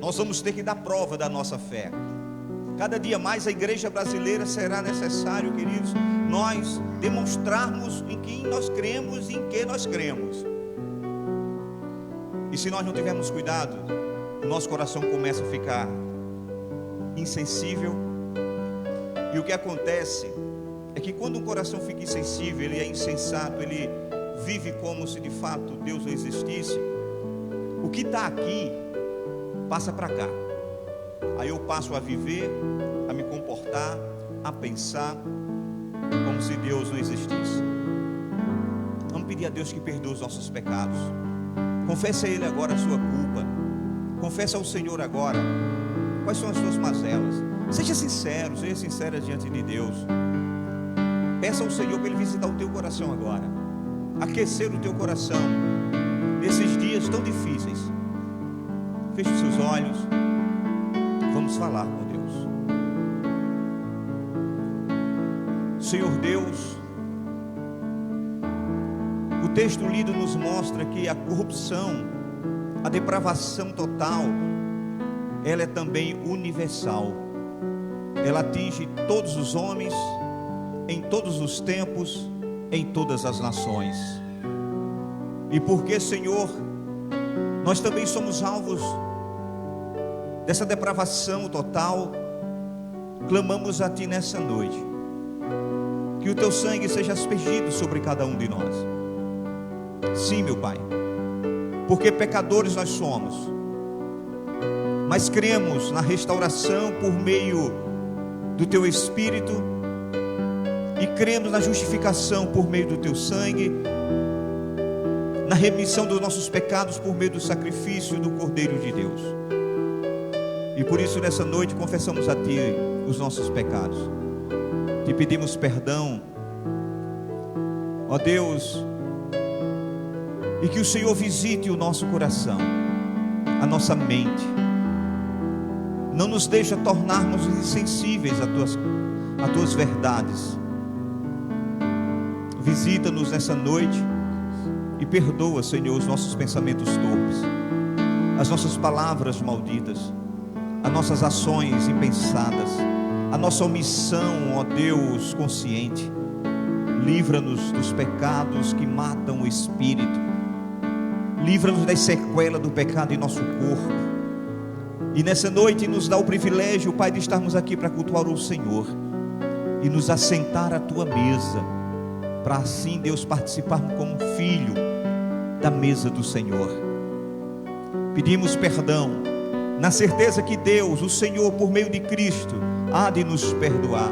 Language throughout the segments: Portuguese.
Nós vamos ter que dar prova da nossa fé. Cada dia mais a igreja brasileira será necessário, queridos, nós demonstrarmos em quem nós cremos e em que nós cremos. E se nós não tivermos cuidado, o nosso coração começa a ficar insensível. E o que acontece é que quando um coração fica insensível, ele é insensato, ele vive como se de fato Deus não existisse. O que está aqui passa para cá. Aí eu passo a viver, a me comportar, a pensar como se Deus não existisse. Vamos pedir a Deus que perdoe os nossos pecados. Confesse a Ele agora a sua culpa. Confesse ao Senhor agora quais são as suas mazelas. Seja sincero, seja sincera diante de Deus. Peça ao Senhor para Ele visitar o teu coração agora, aquecer o teu coração nesses dias tão difíceis. Feche os seus olhos. Vamos falar com Deus. Senhor Deus, o texto lido nos mostra que a corrupção, a depravação total, ela é também universal. Ela atinge todos os homens, em todos os tempos, em todas as nações. E porque, Senhor, nós também somos alvos dessa depravação total, clamamos a Ti nessa noite, que o Teu sangue seja aspergido sobre cada um de nós. Sim, meu Pai, porque pecadores nós somos, mas cremos na restauração por meio do Teu Espírito, e cremos na justificação por meio do Teu sangue, na remissão dos nossos pecados por meio do sacrifício do Cordeiro de Deus. E por isso nessa noite confessamos a Ti os nossos pecados, Te pedimos perdão, ó Deus, e que o Senhor visite o nosso coração, a nossa mente, não nos deixa tornarmos insensíveis a Tuas verdades. Visita-nos nessa noite e perdoa, Senhor, os nossos pensamentos torpes, as nossas palavras malditas, as nossas ações impensadas, a nossa omissão, ó Deus, consciente. Livra-nos dos pecados que matam o espírito. Livra-nos das sequelas do pecado em nosso corpo. E nessa noite nos dá o privilégio, Pai, de estarmos aqui para cultuar o Senhor e nos assentar à Tua mesa, para assim, Deus, participarmos como filho da mesa do Senhor. Pedimos perdão, na certeza que Deus, o Senhor, por meio de Cristo, há de nos perdoar.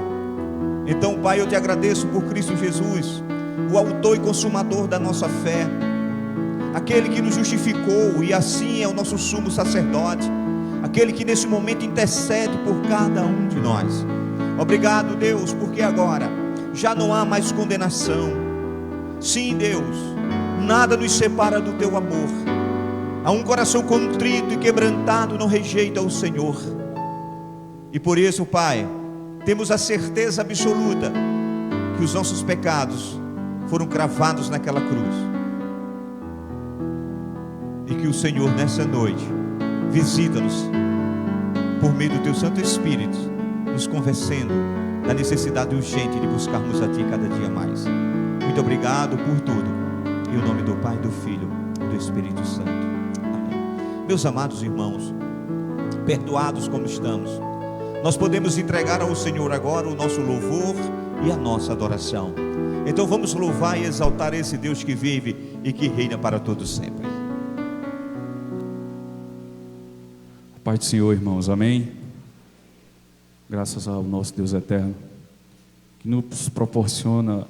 Então, Pai, eu Te agradeço por Cristo Jesus, o autor e consumador da nossa fé, aquele que nos justificou e assim é o nosso sumo sacerdote, aquele que nesse momento intercede por cada um de nós. Obrigado, Deus, porque agora já não há mais condenação. Sim, Deus, nada nos separa do Teu amor. A um coração contrito e quebrantado não rejeita o Senhor. E por isso, Pai, temos a certeza absoluta que os nossos pecados foram cravados naquela cruz, e que o Senhor nessa noite visita-nos por meio do Teu Santo Espírito, nos convencendo da necessidade urgente de buscarmos a Ti cada dia mais. Muito obrigado por tudo, em nome do Pai, do Filho e do Espírito Santo. Amém. Meus amados irmãos, perdoados como estamos, nós podemos entregar ao Senhor agora o nosso louvor e a nossa adoração. Então vamos louvar e exaltar esse Deus que vive e que reina para todos sempre. Pai do Senhor, irmãos, amém. Graças ao nosso Deus eterno, que nos proporciona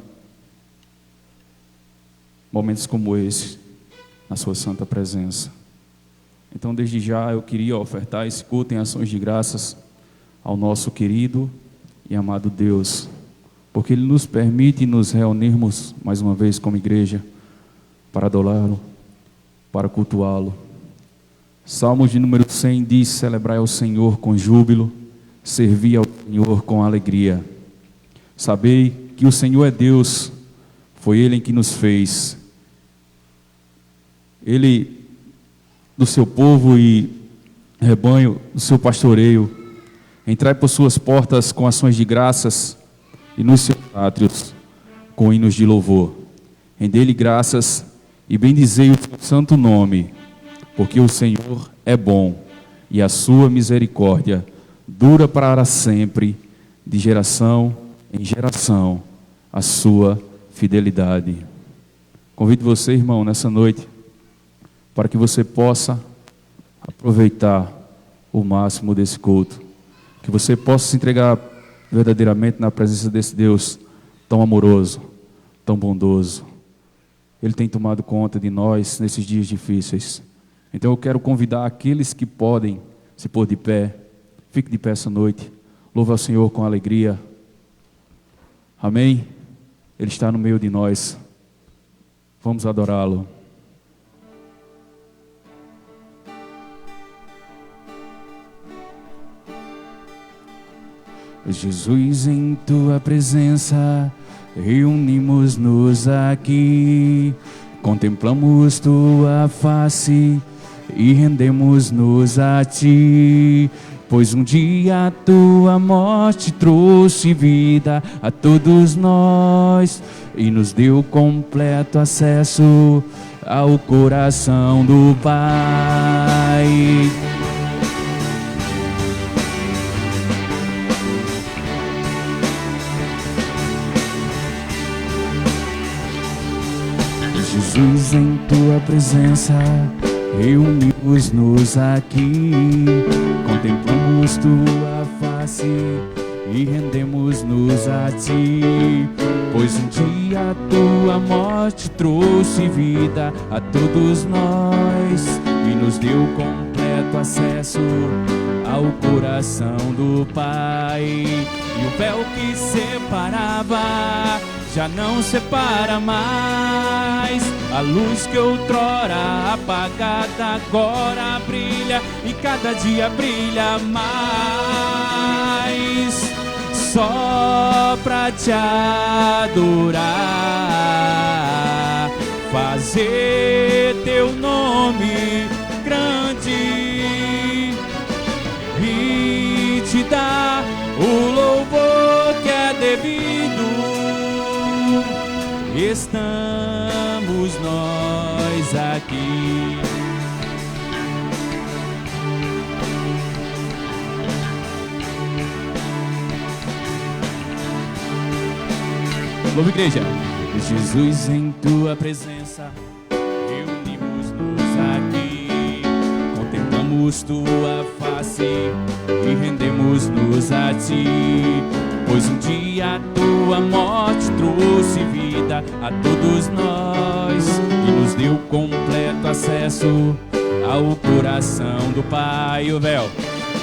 momentos como esse, na sua santa presença. Então, desde já, eu queria ofertar esse culto em ações de graças ao nosso querido e amado Deus, porque Ele nos permite nos reunirmos mais uma vez como igreja, para adorá-lo, para cultuá-lo. Salmos de número 100 diz: celebrai ao Senhor com júbilo, servi ao Senhor com alegria. Sabei que o Senhor é Deus, foi Ele em que nos fez. Ele, do seu povo e rebanho do seu pastoreio. Entrai por suas portas com ações de graças e nos seus átrios com hinos de louvor. Rendei-lhe graças e bendizei o seu santo nome, porque o Senhor é bom e a sua misericórdia dura para sempre, de geração em geração, a sua fidelidade. Convido você, irmão, nessa noite, para que você possa aproveitar o máximo desse culto, que você possa se entregar verdadeiramente na presença desse Deus tão amoroso, tão bondoso. Ele tem tomado conta de nós nesses dias difíceis. Então eu quero convidar aqueles que podem se pôr de pé. Fique de pé essa noite. Louve ao Senhor com alegria. Amém? Ele está no meio de nós. Vamos adorá-lo. Jesus, em tua presença reunimos-nos aqui, contemplamos tua face e rendemos-nos a ti, pois um dia a tua morte trouxe vida a todos nós e nos deu completo acesso ao coração do Pai. Jesus, em tua presença reunimos-nos aqui, contemplamos tua face e rendemos-nos a ti, pois um dia a tua morte trouxe vida a todos nós e nos deu completo acesso ao coração do Pai. E o véu que separava já não separa mais. A luz que outrora apagada agora brilha e cada dia brilha mais. Só pra te adorar, fazer teu nome grande e te dar o louvor que é devido. Estamos nós aqui. Louva, igreja. Jesus, em tua presença reunimos-nos aqui, contemplamos tua face e rendemos-nos a ti, pois um dia a tua morte trouxe vida a todos nós e nos deu completo acesso ao coração do Pai. O véu,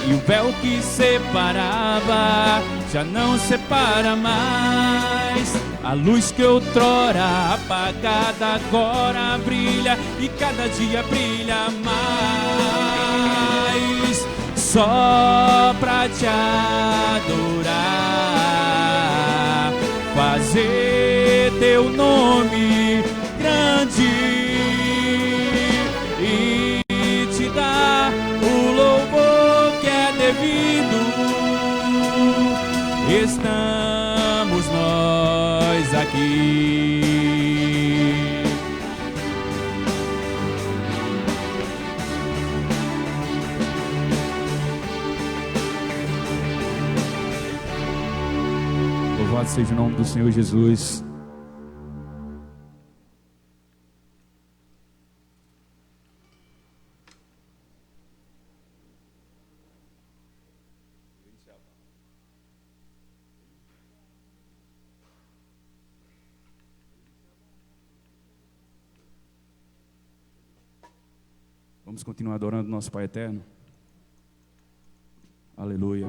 e o véu que separava já não separa mais. A luz que outrora apagada agora brilha e cada dia brilha mais. Só pra te adorar, fazer teu nome grande e te dar o louvor que é devido. Estamos nós aqui. Louvado seja o nome do Senhor Jesus. Vamos continuar adorando nosso Pai Eterno. Aleluia.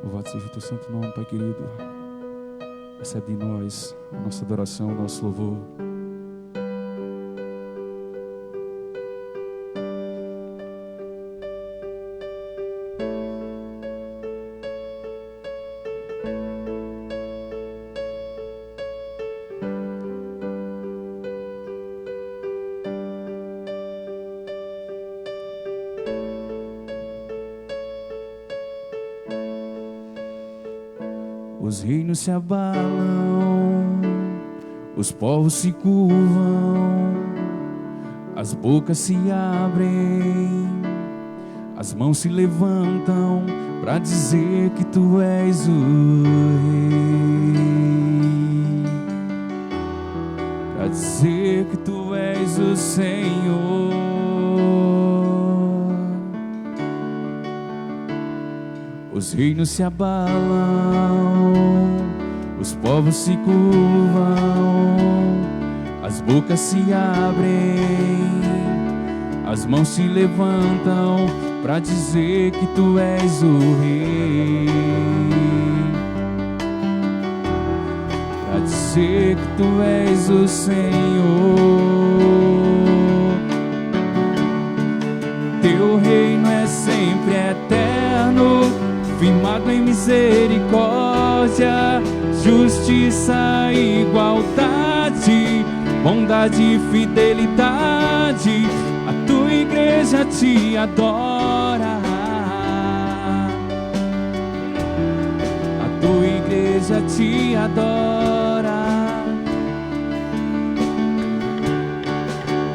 Louvado seja o teu santo nome, Pai querido. Recebe de nós a nossa adoração, o nosso louvor. Os reinos se abalam, os povos se curvam, as bocas se abrem, as mãos se levantam para dizer que tu és o Rei, para dizer que tu és o Senhor. Os reinos se abalam, os povos se curvam, as bocas se abrem, as mãos se levantam para dizer que tu és o Rei, para dizer que tu és o Senhor. Teu reino é sempre eterno, firmado em misericórdia, justiça e igualdade, bondade e fidelidade. A tua igreja te adora, a tua igreja te adora.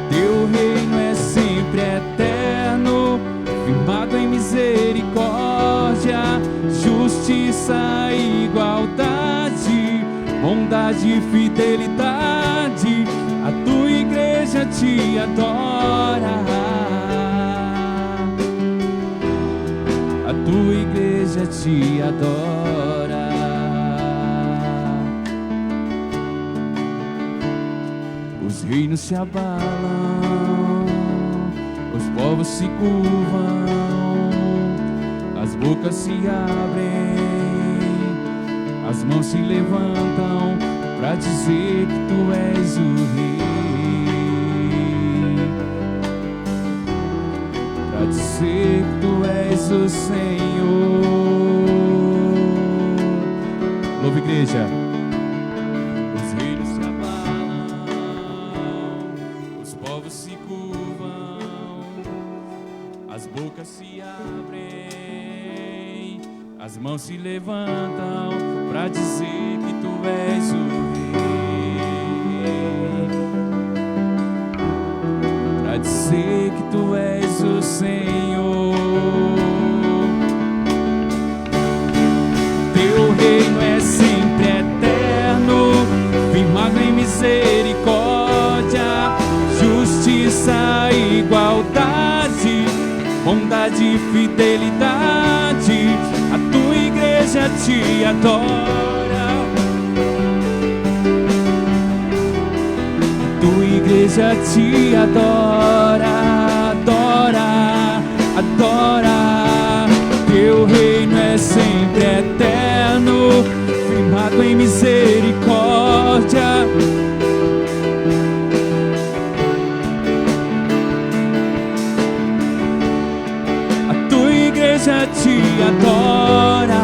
Teu reino é sempre eterno, firmado em misericórdia, justiça e igualdade, bondade e fidelidade. A tua igreja te adora, a tua igreja te adora. Os reinos se abalam, os povos se curvam, as bocas se abrem, as mãos se levantam para dizer que tu és o Rei, para dizer que tu és o Senhor. Louva, igreja. Os reinos se abalam, os povos se curvam, as bocas se abrem, as mãos se levantam para dizer que tu és o Rei, para dizer que tu és o Senhor. Teu reino é sempre eterno, firmado em misericórdia, justiça e igualdade, bondade e fidelidade. A tua igreja te adora, a tua igreja te adora, adora, adora. Teu reino é sempre eterno, firmado em misericórdia, igreja te adora,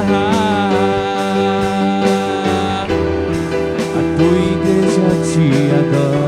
a tua igreja te adora.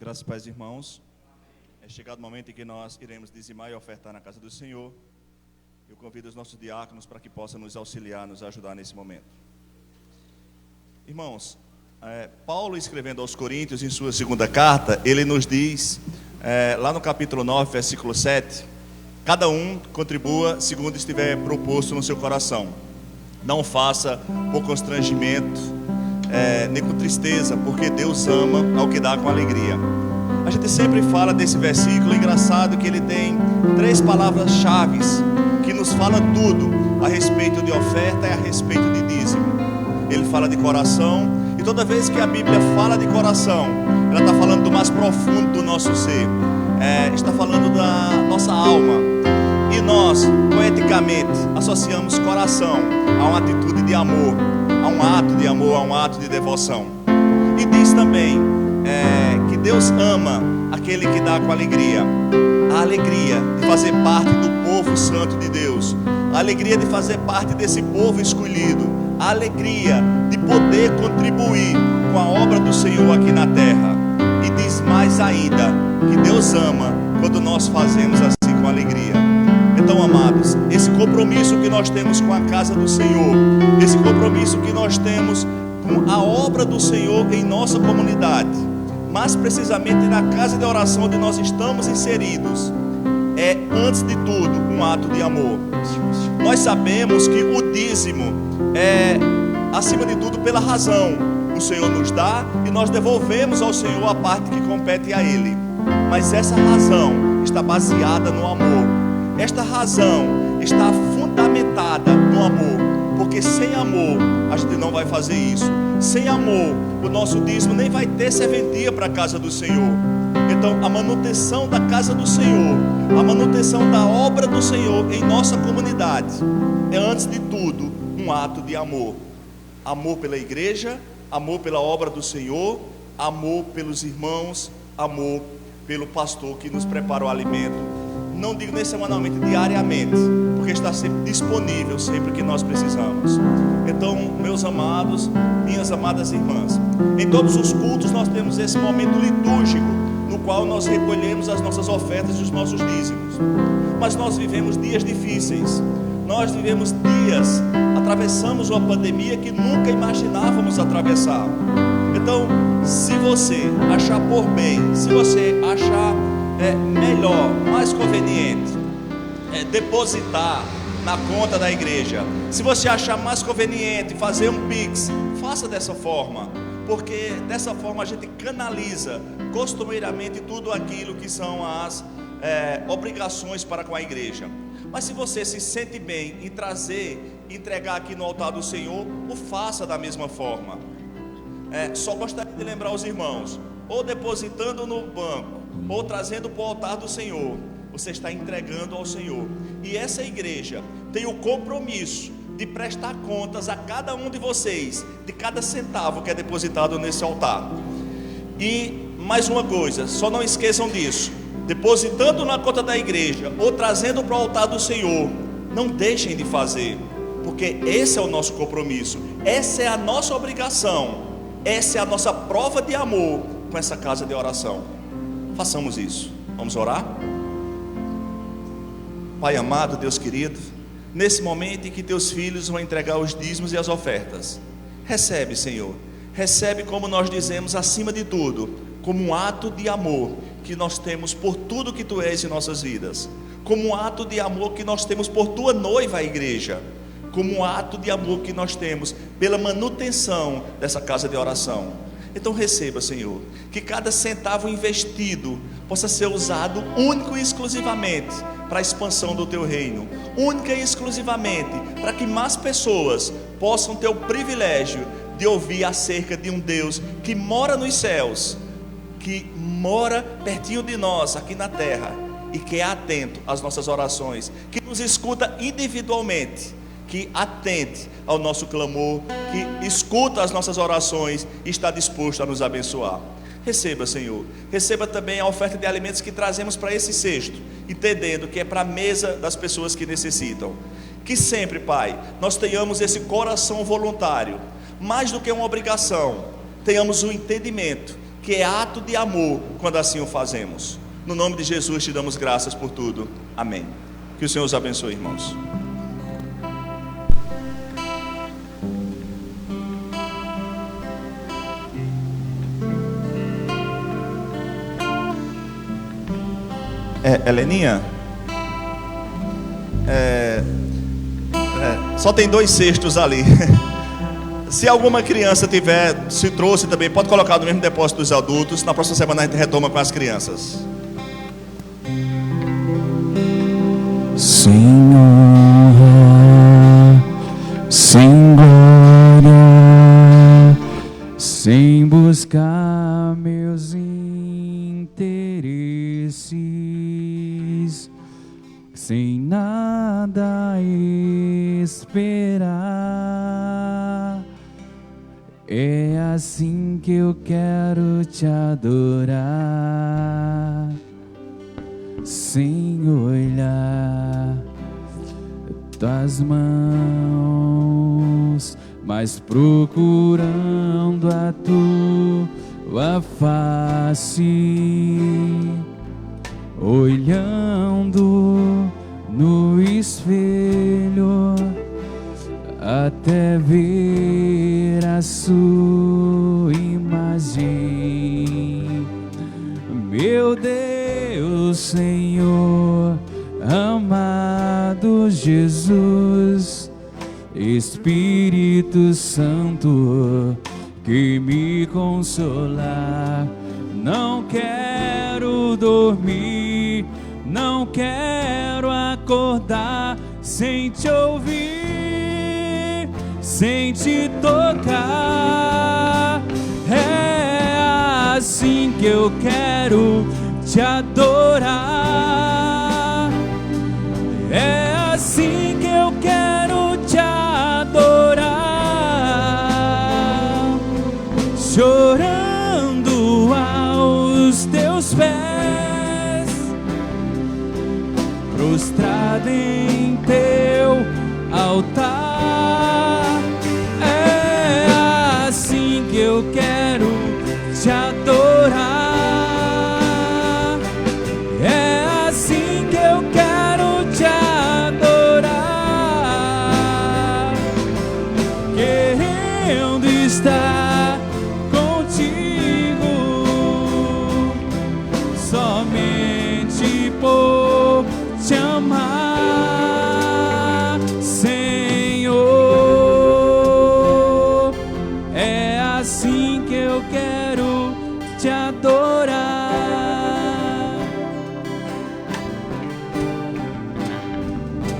Graças e paz, irmãos. É chegado o momento em que nós iremos dizimar e ofertar na casa do Senhor. Eu convido os nossos diáconos para que possam nos auxiliar, nos ajudar nesse momento. Irmãos, Paulo, escrevendo aos Coríntios, em sua segunda carta, ele nos diz, lá no capítulo 9, versículo 7, cada um contribua segundo estiver proposto no seu coração. Não faça por constrangimento, nem com tristeza, porque Deus ama ao que dá com alegria. A gente sempre fala desse versículo, engraçado que ele tem 3 palavras-chave que nos fala tudo a respeito de oferta e a respeito de dízimo. Ele fala de coração, e toda vez que a Bíblia fala de coração, ela está falando do mais profundo do nosso ser, está falando da nossa alma. E nós, poeticamente, associamos coração a uma atitude de amor, a um ato de amor, a um ato de devoção. E diz também que Deus ama aquele que dá com alegria. A alegria de fazer parte do povo santo de Deus, a alegria de fazer parte desse povo escolhido, a alegria de poder contribuir com a obra do Senhor aqui na terra. E diz mais ainda, que Deus ama quando nós fazemos assim com alegria. Então, amados, esse compromisso que nós temos com a casa do Senhor, esse compromisso que nós temos com a obra do Senhor em nossa comunidade, mais precisamente na casa de oração onde nós estamos inseridos, é, antes de tudo, um ato de amor. Nós sabemos que o dízimo é, acima de tudo, pela razão. O Senhor nos dá e nós devolvemos ao Senhor a parte que compete a Ele. Mas essa razão está baseada no amor. Esta razão está fundamentada no amor. Porque sem amor a gente não vai fazer isso. Sem amor o nosso dízimo nem vai ter serventia para a casa do Senhor. Então a manutenção da casa do Senhor, a manutenção da obra do Senhor em nossa comunidade é, antes de tudo, um ato de amor. Amor pela igreja, amor pela obra do Senhor, amor pelos irmãos, amor pelo pastor que nos prepara o alimento. Não digo nem semanalmente, diariamente, porque está sempre disponível, sempre que nós precisamos. Então, meus amados, minhas amadas irmãs, em todos os cultos nós temos esse momento litúrgico, no qual nós recolhemos as nossas ofertas e os nossos dízimos. Mas nós vivemos dias difíceis, nós vivemos dias, atravessamos uma pandemia que nunca imaginávamos atravessar. Então, se você achar por bem, se você achar melhor, mais conveniente, depositar na conta da igreja, se você achar mais conveniente fazer um Pix, faça dessa forma, porque dessa forma a gente canaliza costumeiramente tudo aquilo que são as obrigações para com a igreja. Mas se você se sente bem em trazer, entregar aqui no altar do Senhor, o faça da mesma forma. Só gostaria de lembrar os irmãos, ou depositando no banco, ou trazendo para o altar do Senhor, você está entregando ao Senhor. E essa igreja tem o compromisso de prestar contas a cada um de vocês, de cada centavo que é depositado nesse altar. E mais uma coisa, só não esqueçam disso: depositando na conta da igreja ou trazendo para o altar do Senhor, não deixem de fazer, porque esse é o nosso compromisso, essa é a nossa obrigação, essa é a nossa prova de amor com essa casa de oração. Façamos isso. Vamos orar? Pai amado, Deus querido, nesse momento em que teus filhos vão entregar os dízimos e as ofertas, recebe, Senhor, recebe, como nós dizemos, acima de tudo, como um ato de amor que nós temos por tudo que tu és em nossas vidas, como um ato de amor que nós temos por tua noiva, a igreja, como um ato de amor que nós temos pela manutenção dessa casa de oração. Então receba, Senhor, que cada centavo investido possa ser usado único e exclusivamente para a expansão do teu reino, única e exclusivamente para que mais pessoas possam ter o privilégio de ouvir acerca de um Deus que mora nos céus, que mora pertinho de nós aqui na terra e que é atento às nossas orações, que nos escuta individualmente, que atende ao nosso clamor, que escuta as nossas orações e está disposto a nos abençoar. Receba, Senhor, receba também a oferta de alimentos que trazemos para esse cesto, entendendo que é para a mesa das pessoas que necessitam. Que sempre, Pai, nós tenhamos esse coração voluntário, mais do que uma obrigação, tenhamos um entendimento que é ato de amor quando assim o fazemos. No nome de Jesus te damos graças por tudo. Amém. Que o Senhor os abençoe, irmãos. Heleninha, só tem 2 cestos ali. Se alguma criança se trouxe também, pode colocar no mesmo depósito dos adultos. Na próxima semana a gente retoma com as crianças. Sem honra, sem glória, sem buscar meus interesses, sem nada esperar. É assim que eu quero te adorar, sem olhar tuas mãos, mas procurando a tua face, olhando no espelho até ver a sua imagem. Meu Deus, Senhor, amado Jesus, Espírito Santo, que me consolar. Não quero dormir, não quero acordar sem te ouvir, sem te tocar. É assim que eu quero te adorar. É assim que eu quero te adorar, chorando aos teus pés, prostrado em teu altar. É assim que eu quero te adorar. É assim que eu quero te adorar, querendo estar contigo, somente por te amar, Senhor. É assim que eu quero te adorar,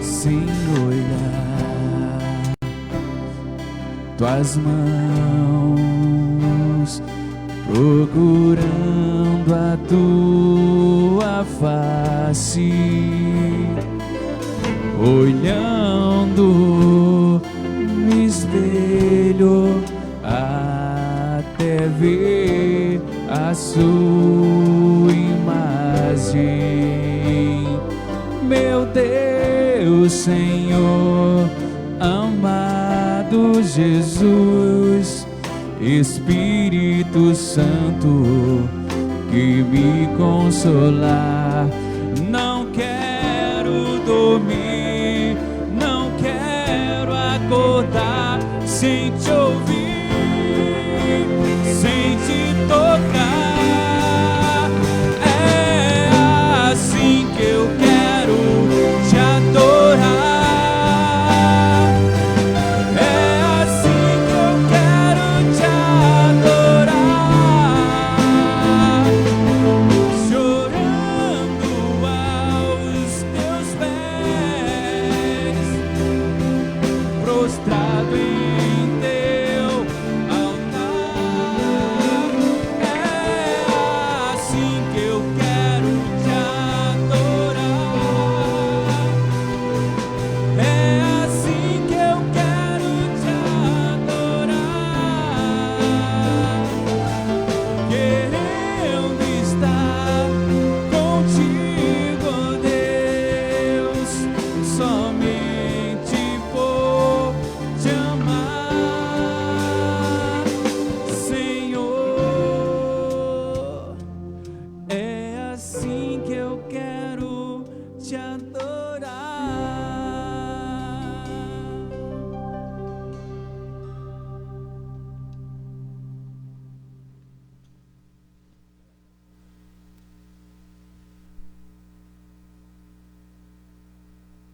sem olhar tuas mãos, procurando a tua face, olhando no espelho até ver a sua imagem. Meu Deus, Senhor, amado Jesus, Espírito Santo, que me consolar. Não quero dormir, não quero acordar sem te ouvir, sem te tocar. É assim que eu quero te adorar.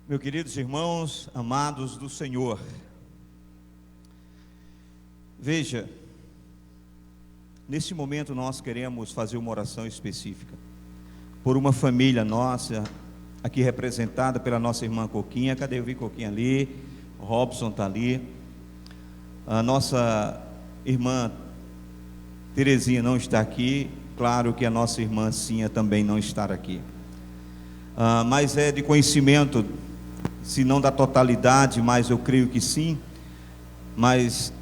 Meus queridos irmãos, amados do Senhor, veja, nesse momento nós queremos fazer uma oração específica por uma família nossa, aqui representada pela nossa irmã Coquinha. Cadê? Eu vi Coquinha ali, o Robson está ali, a nossa irmã Terezinha não está aqui, claro que a nossa irmã Cinha também não está aqui. mas é de conhecimento, se não da totalidade, mas eu creio que sim. Mas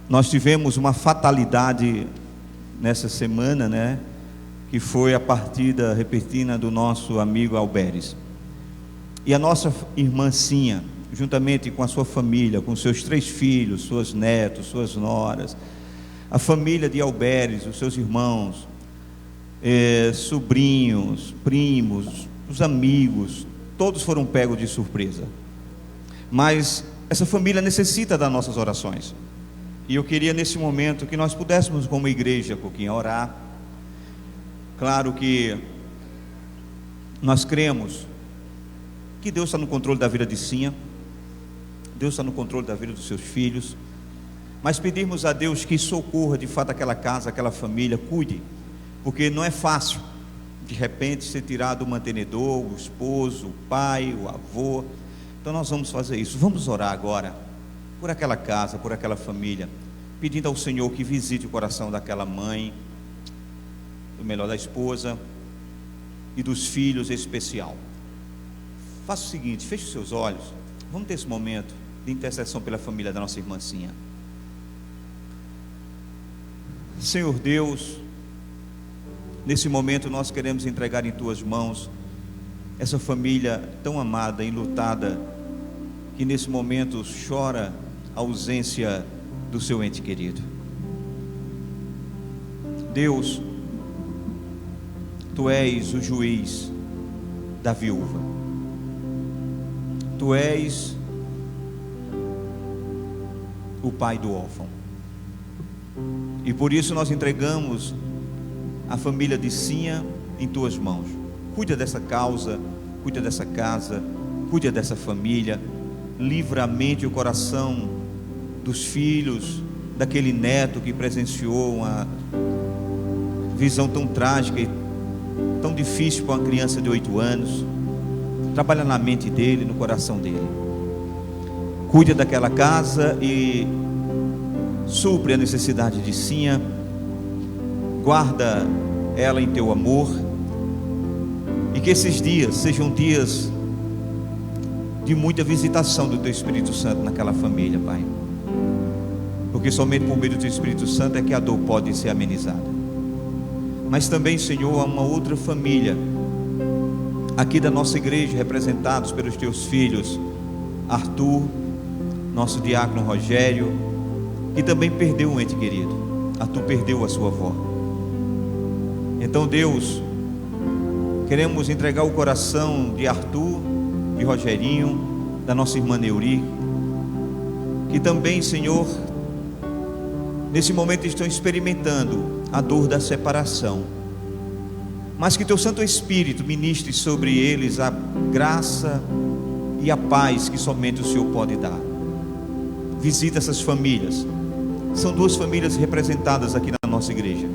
nós tivemos uma fatalidade nessa semana, né? Que foi a partida repentina do nosso amigo Alberes. E a nossa irmã Cinha, juntamente com a sua família, com seus 3 filhos, suas netos, suas noras, a família de Alberes, os seus irmãos, sobrinhos, primos, os amigos, todos foram pegos de surpresa. Mas essa família necessita das nossas orações. E eu queria nesse momento que nós pudéssemos, como igreja, Coquinha, orar. Claro que nós cremos que Deus está no controle da vida de Cinha, Deus está no controle da vida dos seus filhos, mas pedirmos a Deus que socorra de fato aquela casa, aquela família, cuide, porque não é fácil de repente ser tirado o mantenedor, o esposo, o pai, o avô. Então nós vamos fazer isso. Vamos orar agora por aquela casa, por aquela família, pedindo ao Senhor que visite o coração daquela mãe, do melhor da esposa e dos filhos em especial. Faça o seguinte, feche os seus olhos, vamos ter esse momento de intercessão pela família da nossa irmã Cinha. Senhor Deus, nesse momento nós queremos entregar em Tuas mãos essa família tão amada, enlutada, que nesse momento chora a ausência do seu ente querido. Deus, Tu és o juiz da viúva, Tu és o pai do órfão, e por isso nós entregamos a família de Cinha em Tuas mãos. Cuida dessa causa, cuida dessa casa, cuida dessa família, livra a mente e o coração dos filhos, daquele neto que presenciou uma visão tão trágica e tão difícil para uma criança de 8 anos. Trabalha na mente dele, no coração dele. Cuida daquela casa e supre a necessidade de Cinha. Guarda ela em Teu amor, e que esses dias sejam dias de muita visitação do Teu Espírito Santo naquela família, Pai, porque somente por meio do Teu Espírito Santo é que a dor pode ser amenizada. Mas também, Senhor, há uma outra família aqui da nossa igreja, representados pelos Teus filhos Arthur, nosso diácono Rogério, que também perdeu um ente querido. Arthur perdeu a sua avó. Então, Deus, queremos entregar o coração de Arthur, de Rogerinho, da nossa irmã Neuri, que também, Senhor, nesse momento estão experimentando a dor da separação, mas que Teu Santo Espírito ministre sobre eles a graça e a paz que somente o Senhor pode dar. Visita essas famílias. São 2 famílias representadas aqui na nossa igreja,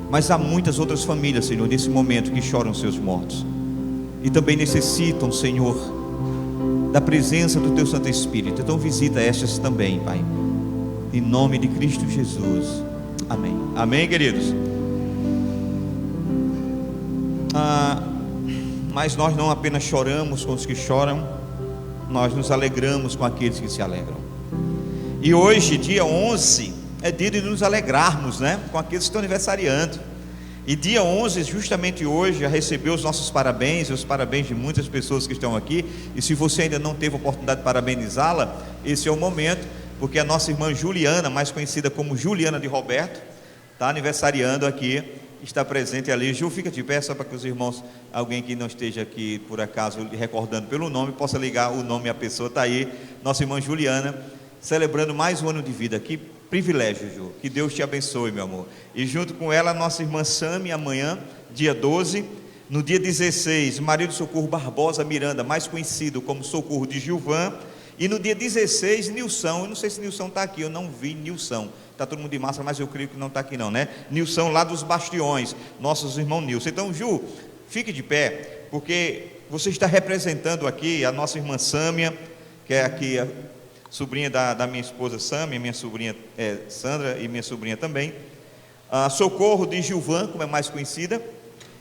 mas há muitas outras famílias, Senhor, nesse momento que choram seus mortos e também necessitam, Senhor, da presença do Teu Santo Espírito. Então visita estas também, Pai, em nome de Cristo Jesus, amém. Amém, queridos? Mas nós não apenas choramos com os que choram, nós nos alegramos com aqueles que se alegram. E hoje, dia 11, é dia de nos alegrarmos, né? Com aqueles que estão aniversariando. E dia 11, justamente hoje, já recebeu os nossos parabéns, e os parabéns de muitas pessoas que estão aqui. E se você ainda não teve a oportunidade de parabenizá-la, esse é o momento, porque a nossa irmã Juliana, mais conhecida como Juliana de Roberto, está aniversariando aqui, está presente ali. Ju, fica de pé, só para que os irmãos, alguém que não esteja aqui por acaso recordando pelo nome, possa ligar o nome à pessoa. Está aí, nossa irmã Juliana, celebrando mais um ano de vida. Que privilégio, Ju, que Deus te abençoe, meu amor. E junto com ela, nossa irmã Sami, amanhã, dia 12. No dia 16, Maria do Socorro Barbosa Miranda, mais conhecido como Socorro de Gilvan. E no dia 16, Nilson. Eu não sei se Nilson está aqui, eu não vi Nilson. Está todo mundo de máscara, mas eu creio que não está aqui não, né? Nilson lá dos Bastiões, nossos irmãos Nilson. Então, Ju, fique de pé, porque você está representando aqui a nossa irmã Sâmia, que é aqui a sobrinha da minha esposa Sâmia, minha sobrinha Sandra e minha sobrinha também. Socorro de Gilvan, como é mais conhecida,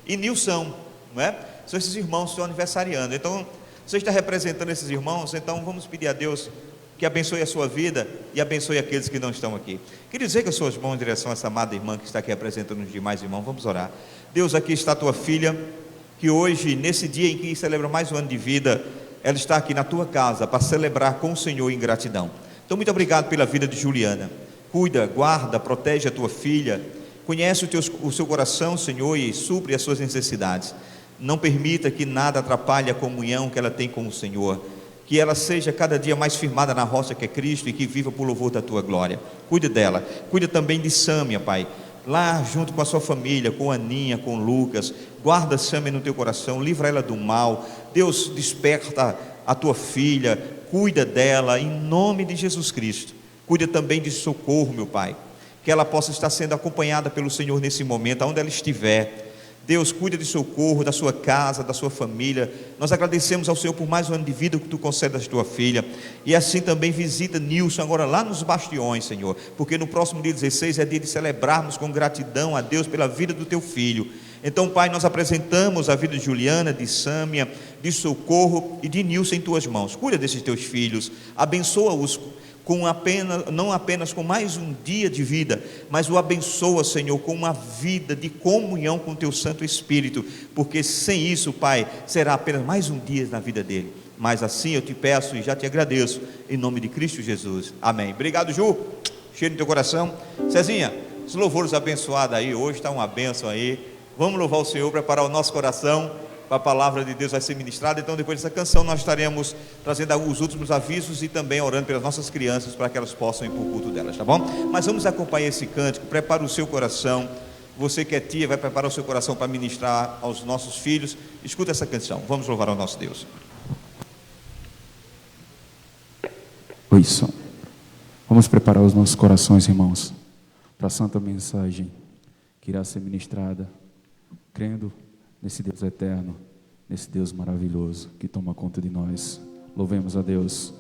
e Nilson, não é? são esses irmãos que estão aniversariando. Então, você está representando esses irmãos, então vamos pedir a Deus que abençoe a sua vida e abençoe aqueles que não estão aqui. Queria dizer que as suas mãos em direção a essa amada irmã que está aqui apresentando os demais irmãos. Vamos orar. Deus, aqui está a tua filha, que hoje, nesse dia em que celebra mais um ano de vida, ela está aqui na tua casa para celebrar com o Senhor em gratidão. Então, muito obrigado pela vida de Juliana. Cuida, guarda, protege a tua filha. Conhece o seu coração, Senhor, e supre as suas necessidades. Não permita que nada atrapalhe a comunhão que ela tem com o Senhor. Que ela seja cada dia mais firmada na rocha que é Cristo e que viva por louvor da tua glória. Cuide dela. Cuida também de Sâmia, Pai. Lá junto com a sua família, com a Aninha, com o Lucas. Guarda Sâmia no teu coração, livra ela do mal. Deus, desperta a tua filha, cuida dela em nome de Jesus Cristo. Cuida também de Socorro, meu Pai. Que ela possa estar sendo acompanhada pelo Senhor nesse momento, aonde ela estiver. Deus, cuida de Socorro, da sua casa, da sua família. Nós agradecemos ao Senhor por mais um ano de vida que tu concedes à tua filha. E assim também visita Nilson agora lá nos bastiões, Senhor. Porque no próximo dia 16 é dia de celebrarmos com gratidão a Deus pela vida do teu filho. Então, Pai, nós apresentamos a vida de Juliana, de Sâmia, de Socorro e de Nilson em tuas mãos. Cuida desses teus filhos, abençoa-os não apenas com mais um dia de vida, mas o abençoa, Senhor, com uma vida de comunhão com o teu Santo Espírito, porque sem isso, Pai, será apenas mais um dia na vida dele. Mas assim eu te peço e já te agradeço, em nome de Cristo Jesus, amém. Obrigado, Ju, cheiro no teu coração. Cezinha, os louvores abençoados aí, hoje está uma bênção aí. Vamos louvar o Senhor, preparar o nosso coração, a palavra de Deus vai ser ministrada. Então, depois dessa canção, nós estaremos trazendo os últimos avisos e também orando pelas nossas crianças, para que elas possam ir para o culto delas, tá bom? Mas vamos acompanhar esse cântico. Prepara o seu coração. Você que é tia, vai preparar o seu coração para ministrar aos nossos filhos. Escuta essa canção. Vamos louvar ao nosso Deus. Oi, som. Vamos preparar os nossos corações, irmãos, para a santa mensagem que irá ser ministrada, crendo nesse Deus eterno, nesse Deus maravilhoso que toma conta de nós. Louvemos a Deus.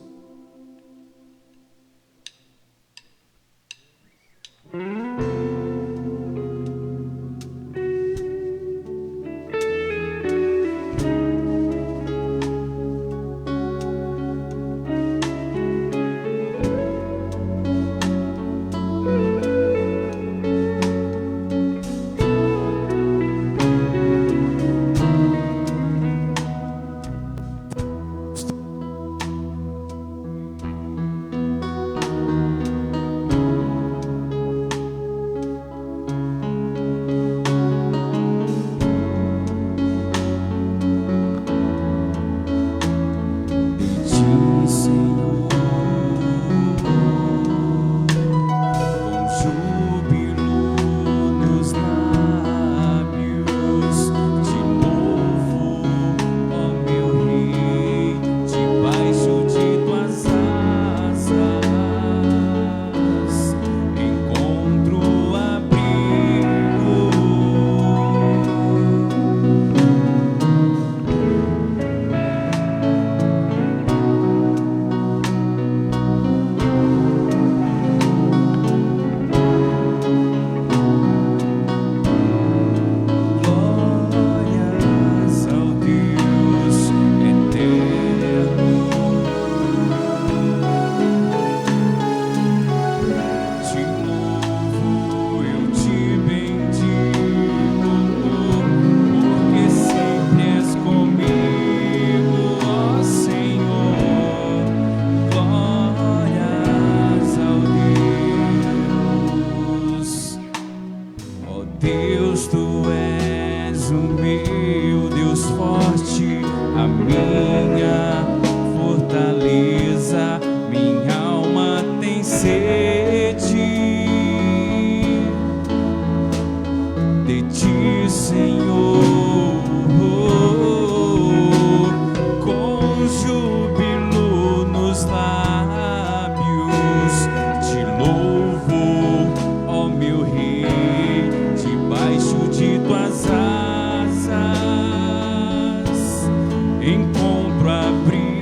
Encontro abrigo.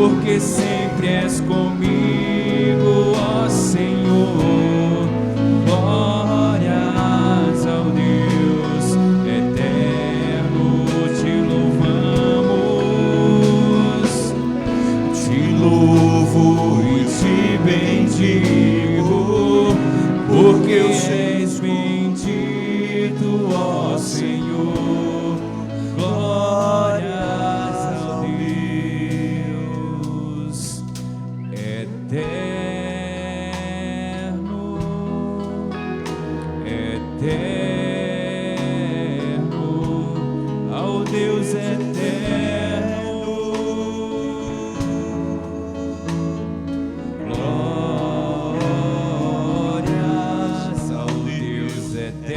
porque sempre és comigo, ó Senhor. Glórias ao Deus eterno, te louvamos, te louvo e te bendigo, porque és bendito, ó Senhor. Glórias ao Deus eterno, eterno, ao Deus eterno. Glórias ao Deus eterno,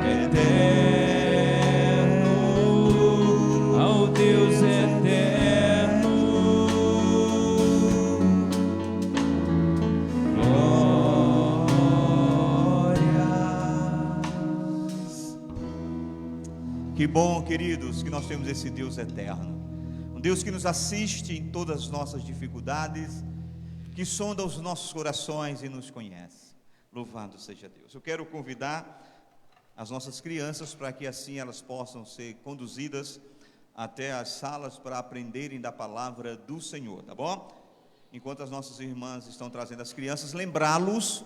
eterno, ao Deus eterno. Glórias. Que bom, queridos, que nós temos esse Deus eterno, um Deus que nos assiste em todas as nossas dificuldades, que sonda os nossos corações e nos conhece. Louvado seja Deus. Eu quero convidar as nossas crianças para que assim elas possam ser conduzidas até as salas para aprenderem da palavra do Senhor, tá bom? Enquanto as nossas irmãs estão trazendo as crianças, lembrá-los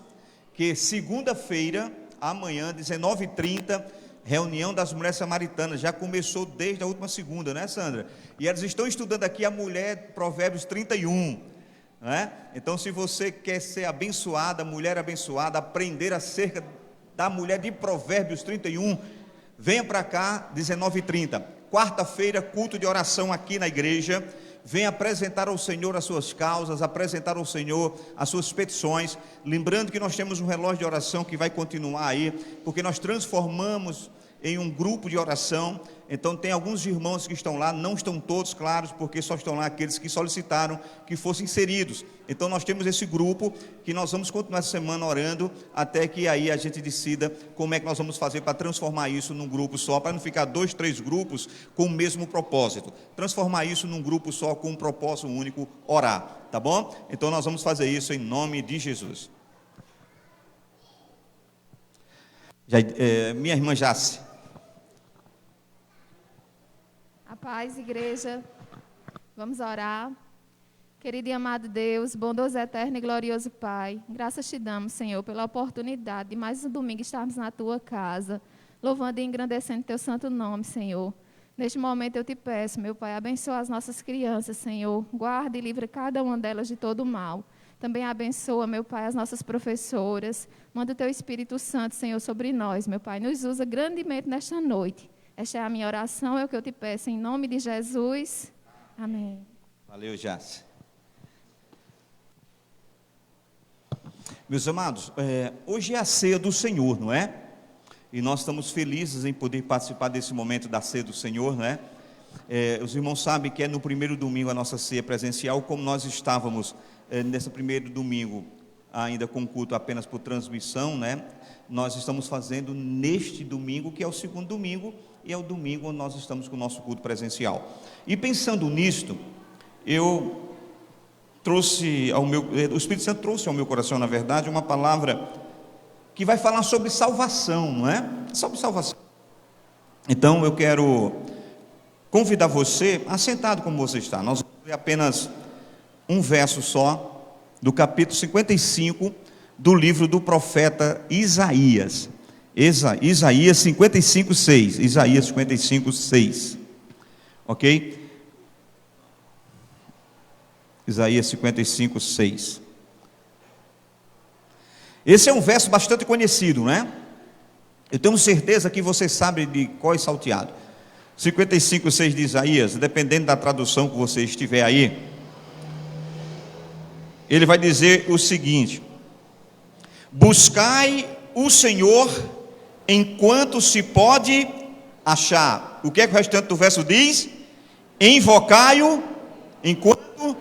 que segunda-feira, amanhã, 19h30, reunião das mulheres samaritanas, já começou desde a última segunda, né, Sandra? E elas estão estudando aqui a mulher, Provérbios 31, né? Então, se você quer ser abençoada, mulher abençoada, aprender acerca da mulher de Provérbios 31, venha para cá, 19h30, quarta-feira, culto de oração aqui na igreja. Venha apresentar ao Senhor as suas causas, apresentar ao Senhor as suas petições, lembrando que nós temos um relógio de oração que vai continuar aí, porque nós transformamos em um grupo de oração. Então tem alguns irmãos que estão lá, não estão todos, claros, porque só estão lá aqueles que solicitaram que fossem inseridos. Então nós temos esse grupo que nós vamos continuar essa semana orando, até que aí a gente decida como é que nós vamos fazer para transformar isso num grupo só, para não ficar 2, 3 grupos com o mesmo propósito, transformar isso num grupo só com um propósito único, orar, tá bom? Então nós vamos fazer isso em nome de Jesus. Minha irmã Jace. A paz, igreja, vamos orar. Querido e amado Deus, bondoso, eterno e glorioso Pai, graças te damos, Senhor, pela oportunidade de mais um domingo estarmos na Tua casa, louvando e engrandecendo Teu santo nome, Senhor. Neste momento eu te peço, meu Pai, abençoa as nossas crianças, Senhor, guarda e livra cada uma delas de todo o mal. Também abençoa, meu Pai, as nossas professoras, manda o Teu Espírito Santo, Senhor, sobre nós, meu Pai, nos usa grandemente nesta noite. Esta é a minha oração, é o que eu te peço, em nome de Jesus. Amém. Valeu, Jace. Meus amados, hoje é a ceia do Senhor, não é? E nós estamos felizes em poder participar desse momento da ceia do Senhor, não é? Os irmãos sabem que é no primeiro domingo a nossa ceia presencial, como nós estávamos nesse primeiro domingo, ainda com culto apenas por transmissão, né? Nós estamos fazendo neste domingo, que é o segundo domingo, e é o domingo onde nós estamos com o nosso culto presencial. E pensando nisto, o Espírito Santo trouxe ao meu coração, na verdade, uma palavra que vai falar sobre salvação, não é? Sobre salvação. Então eu quero convidar você, assentado como você está, nós vamos ler apenas um verso só, do capítulo 55, do livro do profeta Isaías. Isaías 55, 6. Isaías 55, 6. Ok? Isaías 55, 6. Esse é um verso bastante conhecido, né? Eu tenho certeza que você sabe de qual é salteado. 55, 6 de Isaías, dependendo da tradução que você estiver aí, ele vai dizer o seguinte: buscai o Senhor enquanto se pode achar. O que é que o restante do verso diz? Invocai-o enquanto...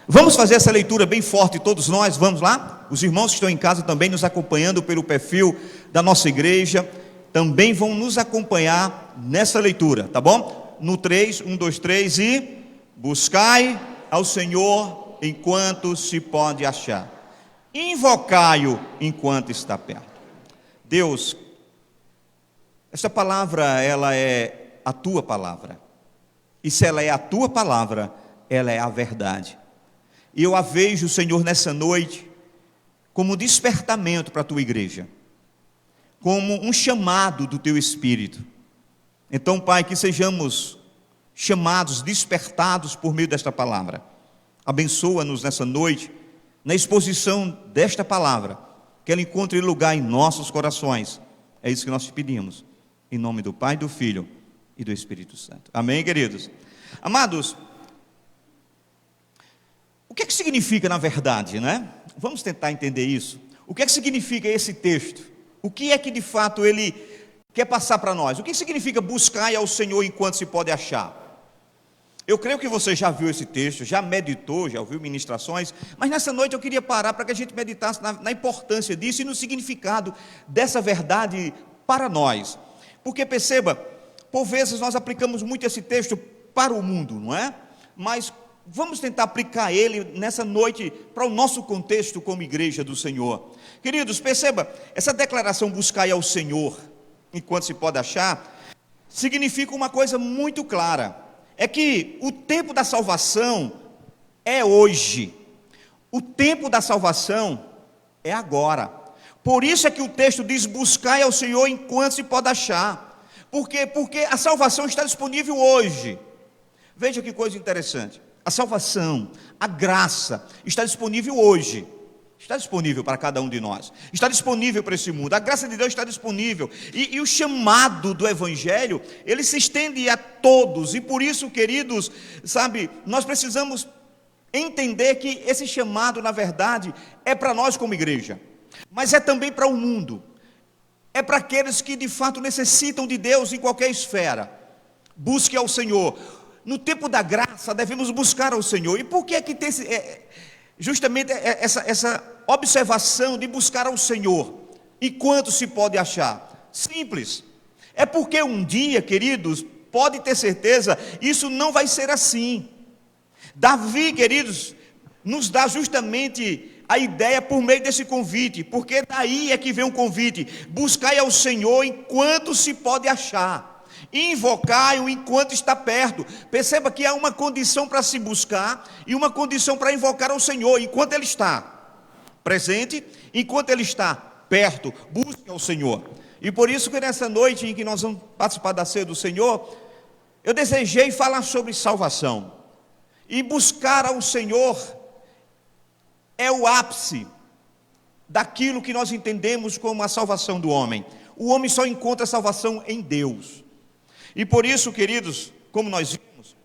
Vamos fazer essa leitura bem forte, todos nós, vamos lá? Os irmãos que estão em casa também nos acompanhando pelo perfil da nossa igreja, também vão nos acompanhar nessa leitura, tá bom? No 3, 1, 2, 3 e buscai ao Senhor enquanto se pode achar. Invocai-o enquanto está perto. Deus, essa palavra, ela é a tua palavra. E se ela é a tua palavra, ela é a verdade. E eu a vejo, Senhor, nessa noite, como um despertamento para a tua igreja, como um chamado do teu Espírito. Então, Pai, que sejamos chamados, despertados por meio desta palavra. Abençoa-nos nessa noite, na exposição desta palavra, que ela encontre lugar em nossos corações. É isso que nós te pedimos, em nome do Pai, do Filho e do Espírito Santo. Amém, queridos? Amados, o que é que significa na verdade, né? Vamos tentar entender isso. O que é que significa esse texto? O que é que de fato ele quer passar para nós? O que significa buscar ao Senhor enquanto se pode achar? Eu creio que você já viu esse texto, já meditou, já ouviu ministrações, mas nessa noite eu queria parar para que a gente meditasse na importância disso e no significado dessa verdade para nós. Porque perceba, por vezes nós aplicamos muito esse texto para o mundo, não é? Mas vamos tentar aplicar ele nessa noite para o nosso contexto como igreja do Senhor. Queridos, perceba, essa declaração buscai ao Senhor enquanto se pode achar, significa uma coisa muito clara. É que o tempo da salvação é hoje. O tempo da salvação é agora. Por isso é que o texto diz, buscai ao Senhor enquanto se pode achar. Por quê? Porque a salvação está disponível hoje. Veja que coisa interessante. A salvação, a graça, está disponível hoje. Está disponível para cada um de nós. Está disponível para esse mundo. A graça de Deus está disponível. E o chamado do Evangelho, ele se estende a todos. E por isso, queridos, sabe, nós precisamos entender que esse chamado, na verdade, é para nós como igreja. Mas é também para o mundo. É para aqueles que de fato necessitam de Deus em qualquer esfera. Busque ao Senhor. No tempo da graça, devemos buscar ao Senhor. E por que é que tem justamente essa observação de buscar ao Senhor enquanto se pode achar? Simples. É porque um dia, queridos, pode ter certeza, isso não vai ser assim. Davi, queridos, nos dá justamente a ideia por meio desse convite, porque daí é que vem um convite: buscai ao Senhor enquanto se pode achar, invocai-o enquanto está perto. Perceba que há uma condição para se buscar e uma condição para invocar ao Senhor, enquanto Ele está presente, enquanto Ele está perto. Busque ao Senhor. E por isso que nessa noite em que nós vamos participar da ceia do Senhor, eu desejei falar sobre salvação. E buscar ao Senhor é o ápice daquilo que nós entendemos como a salvação do homem. O homem só encontra salvação em Deus. E por isso, queridos, como nós vimos,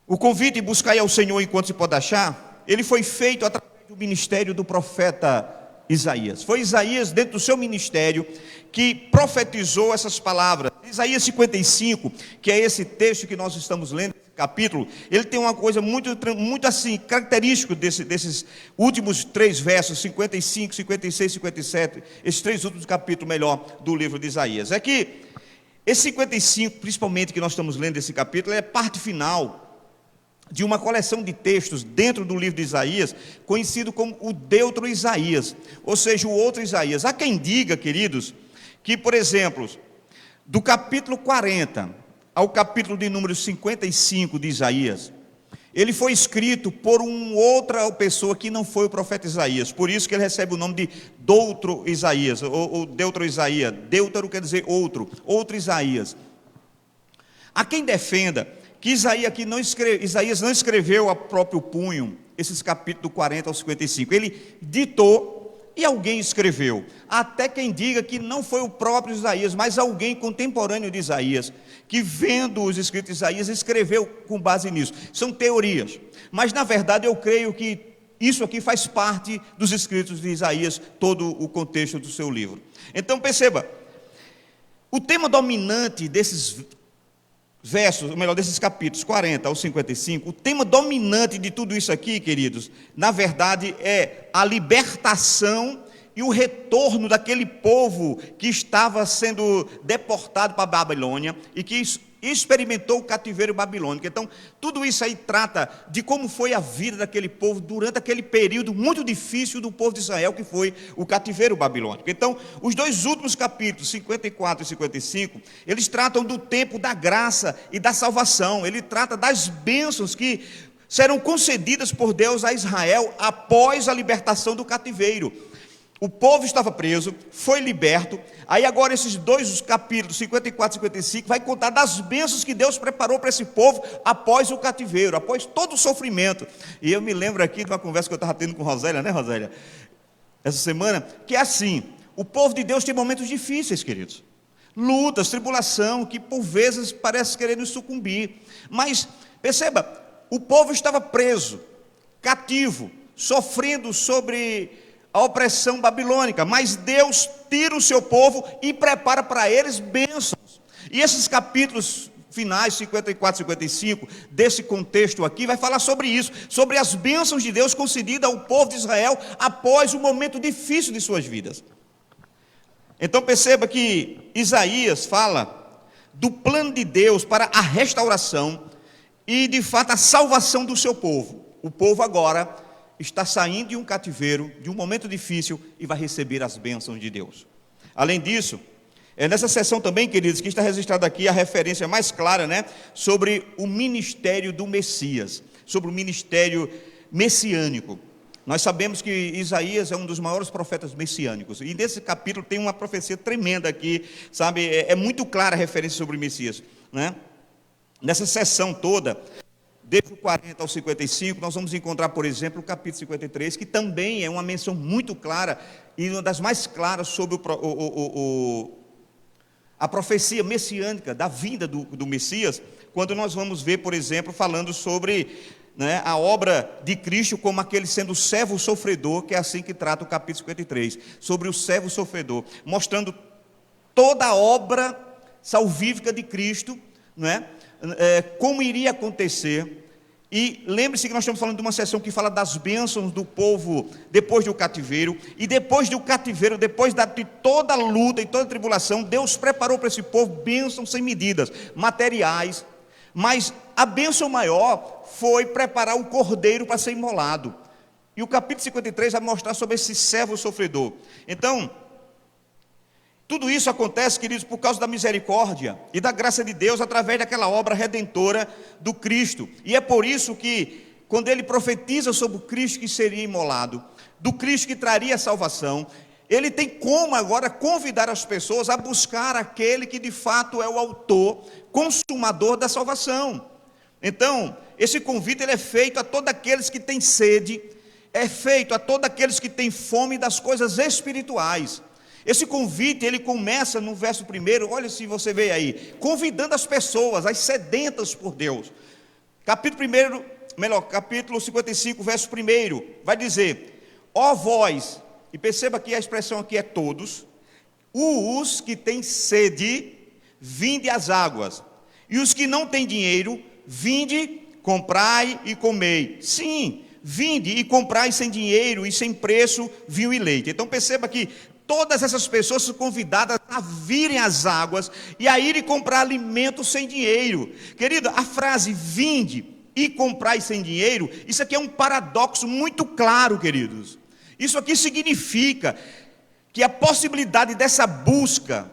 o convite de buscar ao Senhor enquanto se pode achar, ele foi feito através do ministério do profeta Isaías. Foi Isaías, dentro do seu ministério, que profetizou essas palavras. Isaías 55, que é esse texto que nós estamos lendo, esse capítulo, ele tem uma coisa muito assim, característico desses últimos 3 versos, 55, 56, 57, esses 3 últimos capítulos, melhor, do livro de Isaías. É que esse 55, principalmente, que nós estamos lendo esse capítulo, é parte final de uma coleção de textos dentro do livro de Isaías, conhecido como o Deutero Isaías, ou seja, o outro Isaías. Há quem diga, queridos, que, por exemplo, do capítulo 40 ao capítulo de número 55 de Isaías, ele foi escrito por uma outra pessoa que não foi o profeta Isaías. Por isso que ele recebe o nome de Deutero Isaías, ou Deutero Isaías. Deutero quer dizer outro Isaías. Há quem defenda que Isaías não escreveu a próprio punho esses capítulos do 40 ao 55. Ele ditou e alguém escreveu. Até quem diga que não foi o próprio Isaías, mas alguém contemporâneo de Isaías, que vendo os escritos de Isaías, escreveu com base nisso. São teorias, mas na verdade eu creio que isso aqui faz parte dos escritos de Isaías, todo o contexto do seu livro. Então perceba, o tema dominante desses versos, ou melhor, desses capítulos 40 ao 55, o tema dominante de tudo isso aqui, queridos, na verdade é a libertação e o retorno daquele povo que estava sendo deportado para a Babilônia e que experimentou o cativeiro babilônico. Então, tudo isso aí trata de como foi a vida daquele povo durante aquele período muito difícil do povo de Israel, que foi o cativeiro babilônico. Então, os dois últimos capítulos, 54 e 55, eles tratam do tempo da graça e da salvação. Ele trata das bênçãos que serão concedidas por Deus a Israel após a libertação do cativeiro. O povo estava preso, foi liberto. Aí agora esses dois capítulos, 54 e 55, vai contar das bênçãos que Deus preparou para esse povo após o cativeiro, após todo o sofrimento. E eu me lembro aqui de uma conversa que eu estava tendo com Rosélia, né, Rosélia? Essa semana, que é assim: o povo de Deus tem momentos difíceis, queridos. Lutas, tribulação, que por vezes parece querer nos sucumbir. Mas, perceba, o povo estava preso, cativo, sofrendo sobre a opressão babilônica, mas Deus tira o seu povo e prepara para eles bênçãos. E esses capítulos finais, 54 e 55, desse contexto aqui, vai falar sobre isso, sobre as bênçãos de Deus concedidas ao povo de Israel após um momento difícil de suas vidas. Então perceba que Isaías fala do plano de Deus para a restauração e de fato a salvação do seu povo. O povo agora está saindo de um cativeiro, de um momento difícil, e vai receber as bênçãos de Deus. Além disso, é nessa sessão também, queridos, que está registrada aqui a referência mais clara, né, sobre o ministério do Messias, sobre o ministério messiânico. Nós sabemos que Isaías é um dos maiores profetas messiânicos, e nesse capítulo tem uma profecia tremenda aqui, sabe, é muito clara a referência sobre o Messias, né? Nessa sessão toda, desde o 40 ao 55, nós vamos encontrar, por exemplo, o capítulo 53, que também é uma menção muito clara, e uma das mais claras sobre a profecia messiânica da vinda do Messias, quando nós vamos ver, por exemplo, falando sobre, né, a obra de Cristo como aquele sendo o servo sofredor, que é assim que trata o capítulo 53, sobre o servo sofredor, mostrando toda a obra salvífica de Cristo, né, como iria acontecer. E lembre-se que nós estamos falando de uma sessão que fala das bênçãos do povo depois do cativeiro, e depois do cativeiro, depois de toda a luta e toda a tribulação, Deus preparou para esse povo bênçãos sem medidas, materiais, mas a bênção maior foi preparar o cordeiro para ser imolado, e o capítulo 53 vai mostrar sobre esse servo sofredor. Então, tudo isso acontece, queridos, por causa da misericórdia e da graça de Deus, através daquela obra redentora do Cristo. E é por isso que, quando ele profetiza sobre o Cristo que seria imolado, do Cristo que traria a salvação, ele tem como agora convidar as pessoas a buscar aquele que de fato é o autor, consumador da salvação. Então, esse convite ele é feito a todos aqueles que têm sede, é feito a todos aqueles que têm fome das coisas espirituais. Esse convite, ele começa no verso 1, olha se você vê aí, convidando as pessoas, as sedentas por Deus. Capítulo 55, verso 1, vai dizer: ó vós, e perceba que a expressão aqui é todos, os que têm sede, vinde às águas, e os que não têm dinheiro, vinde, comprai e comei. Sim, vinde e comprai sem dinheiro e sem preço vinho e leite. Então perceba que todas essas pessoas são convidadas a virem às águas e a irem comprar alimento sem dinheiro. Querido, a frase vinde e comprai sem dinheiro, isso aqui é um paradoxo muito claro, queridos. Isso aqui significa que a possibilidade dessa busca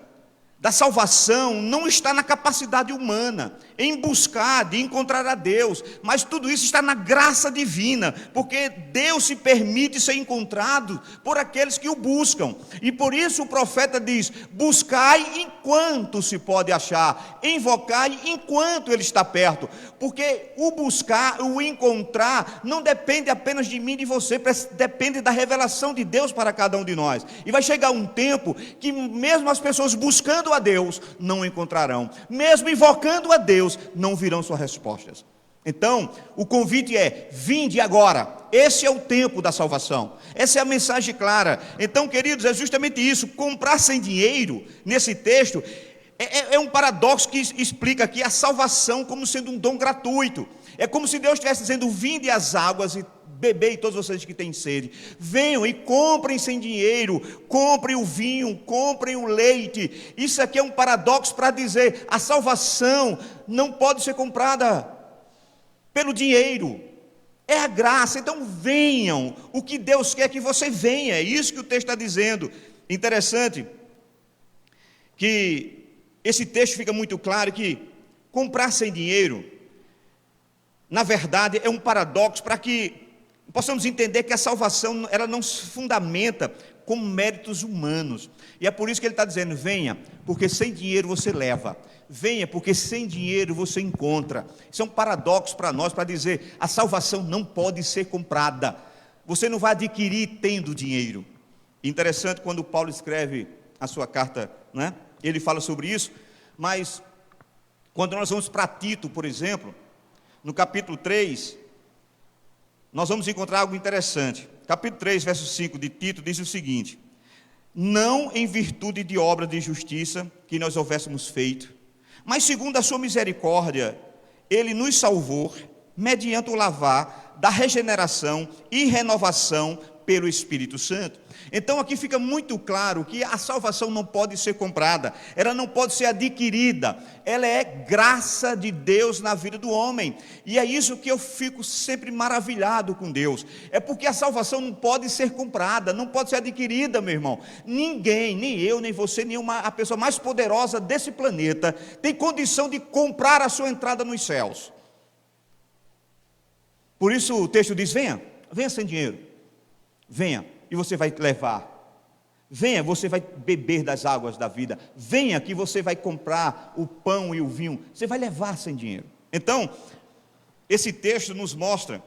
da salvação não está na capacidade humana, em buscar, de encontrar a Deus, mas tudo isso está na graça divina, porque Deus se permite ser encontrado por aqueles que o buscam, e por isso o profeta diz: buscai enquanto se pode achar, invocai enquanto ele está perto, porque o buscar, o encontrar, não depende apenas de mim e de você, depende da revelação de Deus para cada um de nós, e vai chegar um tempo que mesmo as pessoas buscando a Deus, não encontrarão, mesmo invocando a Deus, não virão suas respostas. Então, o convite é: vinde agora, esse é o tempo da salvação, essa é a mensagem clara. Então, queridos, é justamente isso, comprar sem dinheiro, nesse texto, é um paradoxo que explica aqui a salvação como sendo um dom gratuito. É como se Deus estivesse dizendo: vinde às águas e bebei todos vocês que têm sede. Venham e comprem sem dinheiro, comprem o vinho, comprem o leite. Isso aqui é um paradoxo para dizer, a salvação não pode ser comprada pelo dinheiro. É a graça, então venham. O que Deus quer que você venha, é isso que o texto está dizendo. Interessante que esse texto fica muito claro que comprar sem dinheiro, na verdade, é um paradoxo para que possamos entender que a salvação ela não se fundamenta com méritos humanos. E é por isso que ele está dizendo, venha, porque sem dinheiro você leva. Venha, porque sem dinheiro você encontra. Isso é um paradoxo para nós, para dizer, a salvação não pode ser comprada. Você não vai adquirir tendo dinheiro. Interessante quando Paulo escreve a sua carta, né? Ele fala sobre isso, mas quando nós vamos para Tito, por exemplo, no capítulo 3, nós vamos encontrar algo interessante. Capítulo 3, verso 5 de Tito diz o seguinte: não em virtude de obra de justiça que nós houvéssemos feito, mas segundo a sua misericórdia, ele nos salvou, mediante o lavar da regeneração e renovação pelo Espírito Santo. Então aqui fica muito claro que a salvação não pode ser comprada, ela não pode ser adquirida, ela é graça de Deus na vida do homem, e é isso que eu fico sempre maravilhado com Deus, é porque a salvação não pode ser comprada, não pode ser adquirida, meu irmão. Ninguém, nem eu, nem você, nem a pessoa mais poderosa desse planeta tem condição de comprar a sua entrada nos céus. Por isso o texto diz, venha sem dinheiro, venha, e você vai levar. Venha, você vai beber das águas da vida. Venha que você vai comprar o pão e o vinho. Você vai levar sem dinheiro. Então, esse texto nos mostra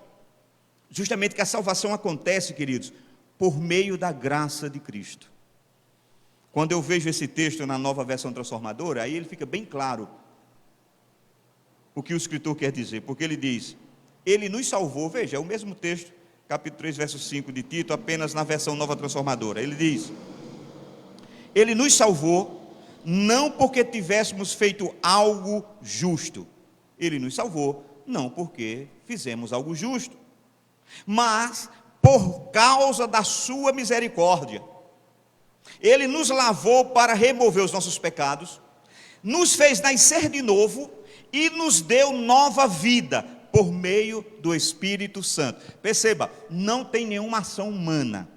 justamente que a salvação acontece, queridos, por meio da graça de Cristo. Quando eu vejo esse texto na Nova Versão Transformadora, aí ele fica bem claro o que o escritor quer dizer, porque ele diz, ele nos salvou, veja, é o mesmo texto, capítulo 3, verso 5 de Tito, apenas na versão Nova Transformadora. Ele diz, ele nos salvou, não porque tivéssemos feito algo justo. Ele nos salvou, não porque fizemos algo justo, mas por causa da sua misericórdia. Ele nos lavou para remover os nossos pecados, nos fez nascer de novo e nos deu nova vida, por meio do Espírito Santo. Perceba, não tem nenhuma ação humana.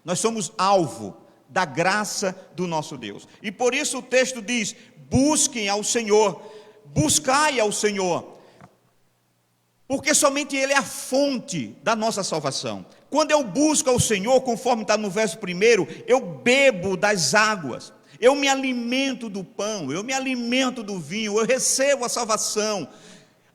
Nós somos alvo da graça do nosso Deus. E por isso o texto diz, busquem ao Senhor, buscai ao Senhor, porque somente Ele é a fonte da nossa salvação. Quando eu busco ao Senhor, conforme está no verso 1, eu bebo das águas, eu me alimento do pão, eu me alimento do vinho, eu recebo a salvação,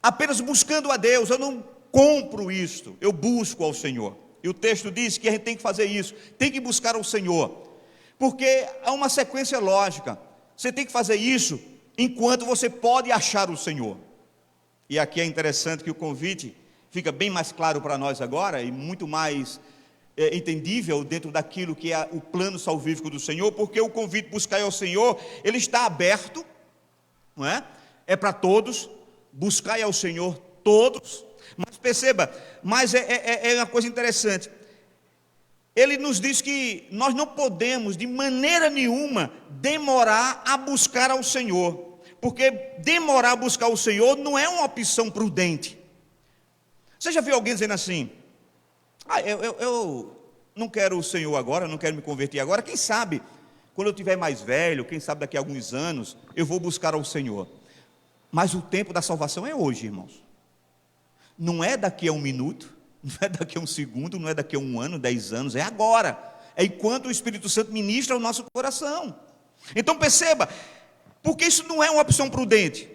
apenas buscando a Deus. Eu não compro isto, eu busco ao Senhor. E o texto diz que a gente tem que fazer isso, tem que buscar ao Senhor, porque há uma sequência lógica. Você tem que fazer isso enquanto você pode achar o Senhor. E aqui é interessante que o convite fica bem mais claro para nós agora, e muito mais entendível dentro daquilo que é o plano salvífico do Senhor, porque o convite buscar ao Senhor, ele está aberto, não é? É para todos. Buscai ao Senhor todos, mas perceba, mas é uma coisa interessante, ele nos diz que nós não podemos de maneira nenhuma demorar a buscar ao Senhor, porque demorar a buscar o Senhor não é uma opção prudente. Você já viu alguém dizendo assim, eu não quero o Senhor agora, não quero me converter agora, quem sabe, quando eu estiver mais velho, quem sabe daqui a alguns anos, eu vou buscar ao Senhor. Mas o tempo da salvação é hoje, irmãos. Não é daqui a 1 minuto, não é daqui a 1 segundo, não é daqui a 1 ano, 10 anos, é agora. É enquanto o Espírito Santo ministra o nosso coração. Então perceba, porque isso não é uma opção prudente.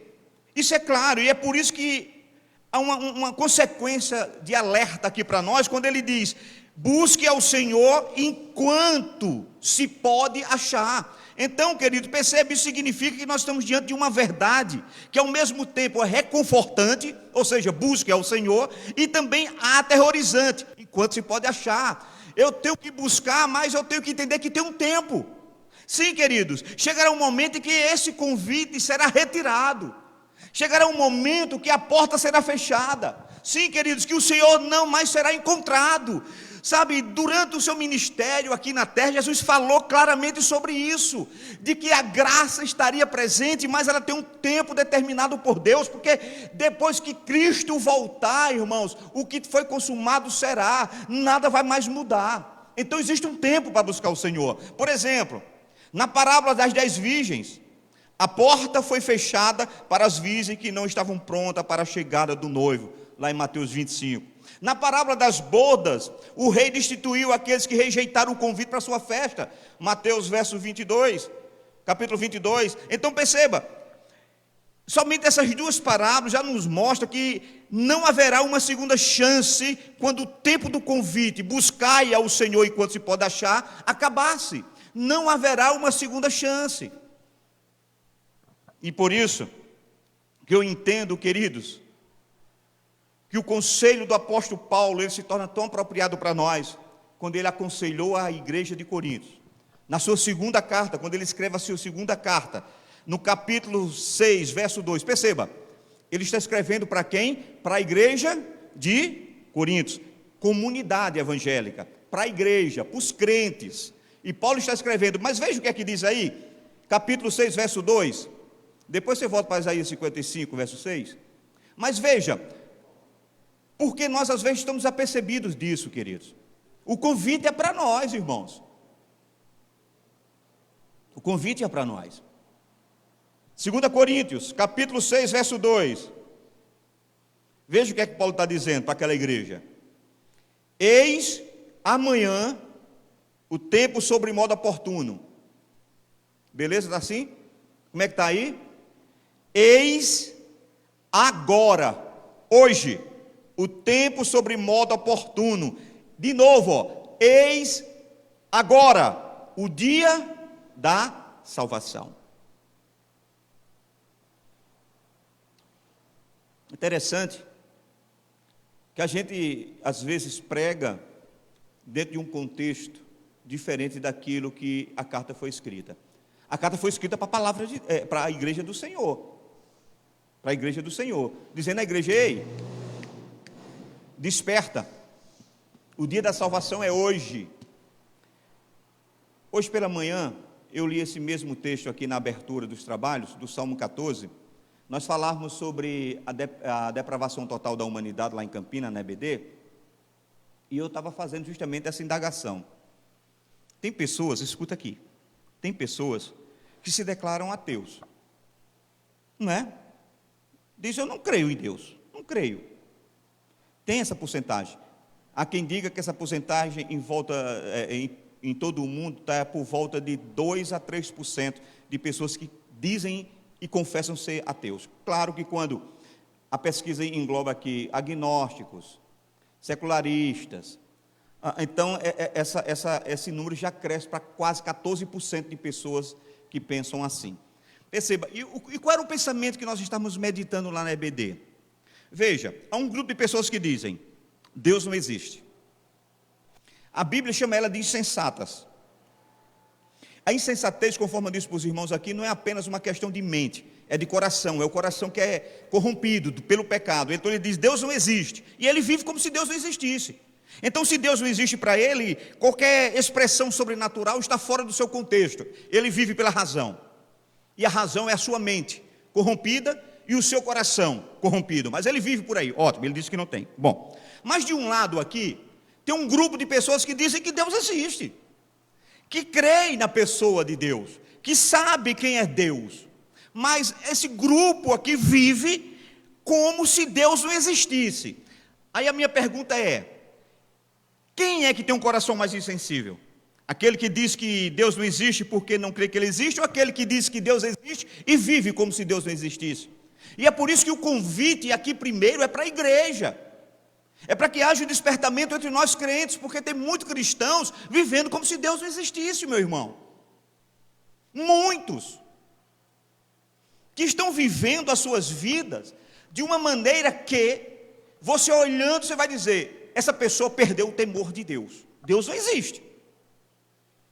Isso é claro, e é por isso que há uma consequência de alerta aqui para nós, quando ele diz, busque ao Senhor enquanto se pode achar. Então, querido, percebe, isso significa que nós estamos diante de uma verdade, que ao mesmo tempo é reconfortante, ou seja, busque ao Senhor, e também aterrorizante, enquanto se pode achar. Eu tenho que buscar, mas eu tenho que entender que tem um tempo. Sim, queridos, chegará um momento em que esse convite será retirado. Chegará um momento que a porta será fechada. Sim, queridos, que o Senhor não mais será encontrado. Sabe, durante o seu ministério aqui na terra, Jesus falou claramente sobre isso, de que a graça estaria presente, mas ela tem um tempo determinado por Deus, porque depois que Cristo voltar, irmãos, o que foi consumado será, nada vai mais mudar. Então existe um tempo para buscar o Senhor. Por exemplo, na parábola das 10 virgens, a porta foi fechada para as virgens que não estavam prontas para a chegada do noivo, lá em Mateus 25. Na parábola das bodas, o rei destituiu aqueles que rejeitaram o convite para a sua festa. Mateus verso 22, capítulo 22. Então perceba, somente essas duas parábolas já nos mostram que não haverá uma segunda chance quando o tempo do convite, buscai ao Senhor enquanto se pode achar, acabasse. Não haverá uma segunda chance. E por isso que eu entendo, queridos, que o conselho do apóstolo Paulo, ele se torna tão apropriado para nós, quando ele aconselhou a igreja de Corinto. Na sua segunda carta, quando ele escreve a sua segunda carta, no capítulo 6, verso 2, perceba, ele está escrevendo para quem? Para a igreja de Corinto, comunidade evangélica, para a igreja, para os crentes. E Paulo está escrevendo, mas veja o que é que diz aí, capítulo 6, verso 2, depois você volta para Isaías 55, verso 6, mas veja, porque nós às vezes estamos apercebidos disso, queridos. O convite é para nós, irmãos. O convite é para nós. 2 Coríntios, capítulo 6, verso 2. Veja o que é que Paulo está dizendo para aquela igreja. Eis amanhã o tempo sobre modo oportuno. Beleza, está assim? Como é que está aí? Eis agora, hoje, o tempo sobre modo oportuno. De novo, ó, eis agora o dia da salvação. Interessante que a gente às vezes prega dentro de um contexto diferente daquilo que a carta foi escrita. A carta foi escrita para a igreja do Senhor. Para a igreja do Senhor, dizendo à igreja: ei, desperta, o dia da salvação é hoje. Hoje pela manhã, eu li esse mesmo texto aqui na abertura dos trabalhos, do Salmo 14, nós falávamos sobre a depravação total da humanidade lá em Campinas, na EBD, e eu estava fazendo justamente essa indagação. Tem pessoas, escuta aqui, tem pessoas que se declaram ateus, não é? Diz: eu não creio em Deus, não creio. Tem essa porcentagem. Há quem diga que essa porcentagem em todo o mundo está por volta de 2 a 3% de pessoas que dizem e confessam ser ateus. Claro que quando a pesquisa engloba aqui agnósticos, secularistas, então esse número já cresce para quase 14% de pessoas que pensam assim. Perceba, e qual era o pensamento que nós estamos meditando lá na EBD? Veja, há um grupo de pessoas que dizem: Deus não existe. A Bíblia chama ela de insensatas. A insensatez, conforme eu disse para os irmãos aqui, não é apenas uma questão de mente, é de coração, é o coração que é corrompido pelo pecado. Então ele diz: Deus não existe, e ele vive como se Deus não existisse. Então, se Deus não existe para ele, qualquer expressão sobrenatural está fora do seu contexto. Ele vive pela razão, e a razão é a sua mente corrompida e o seu coração corrompido, mas ele vive por aí. Ótimo, ele disse que não tem. Bom, mas de um lado aqui, tem um grupo de pessoas que dizem que Deus existe, que creem na pessoa de Deus, que sabe quem é Deus, mas esse grupo aqui vive como se Deus não existisse. Aí a minha pergunta é: quem é que tem um coração mais insensível? Aquele que diz que Deus não existe porque não crê que Ele existe, ou aquele que diz que Deus existe e vive como se Deus não existisse? E é por isso que o convite aqui primeiro é para a igreja, é para que haja um despertamento entre nós crentes, porque tem muitos cristãos vivendo como se Deus não existisse, meu irmão. Muitos que estão vivendo as suas vidas de uma maneira que você olhando, você vai dizer: essa pessoa perdeu o temor de Deus. Deus não existe.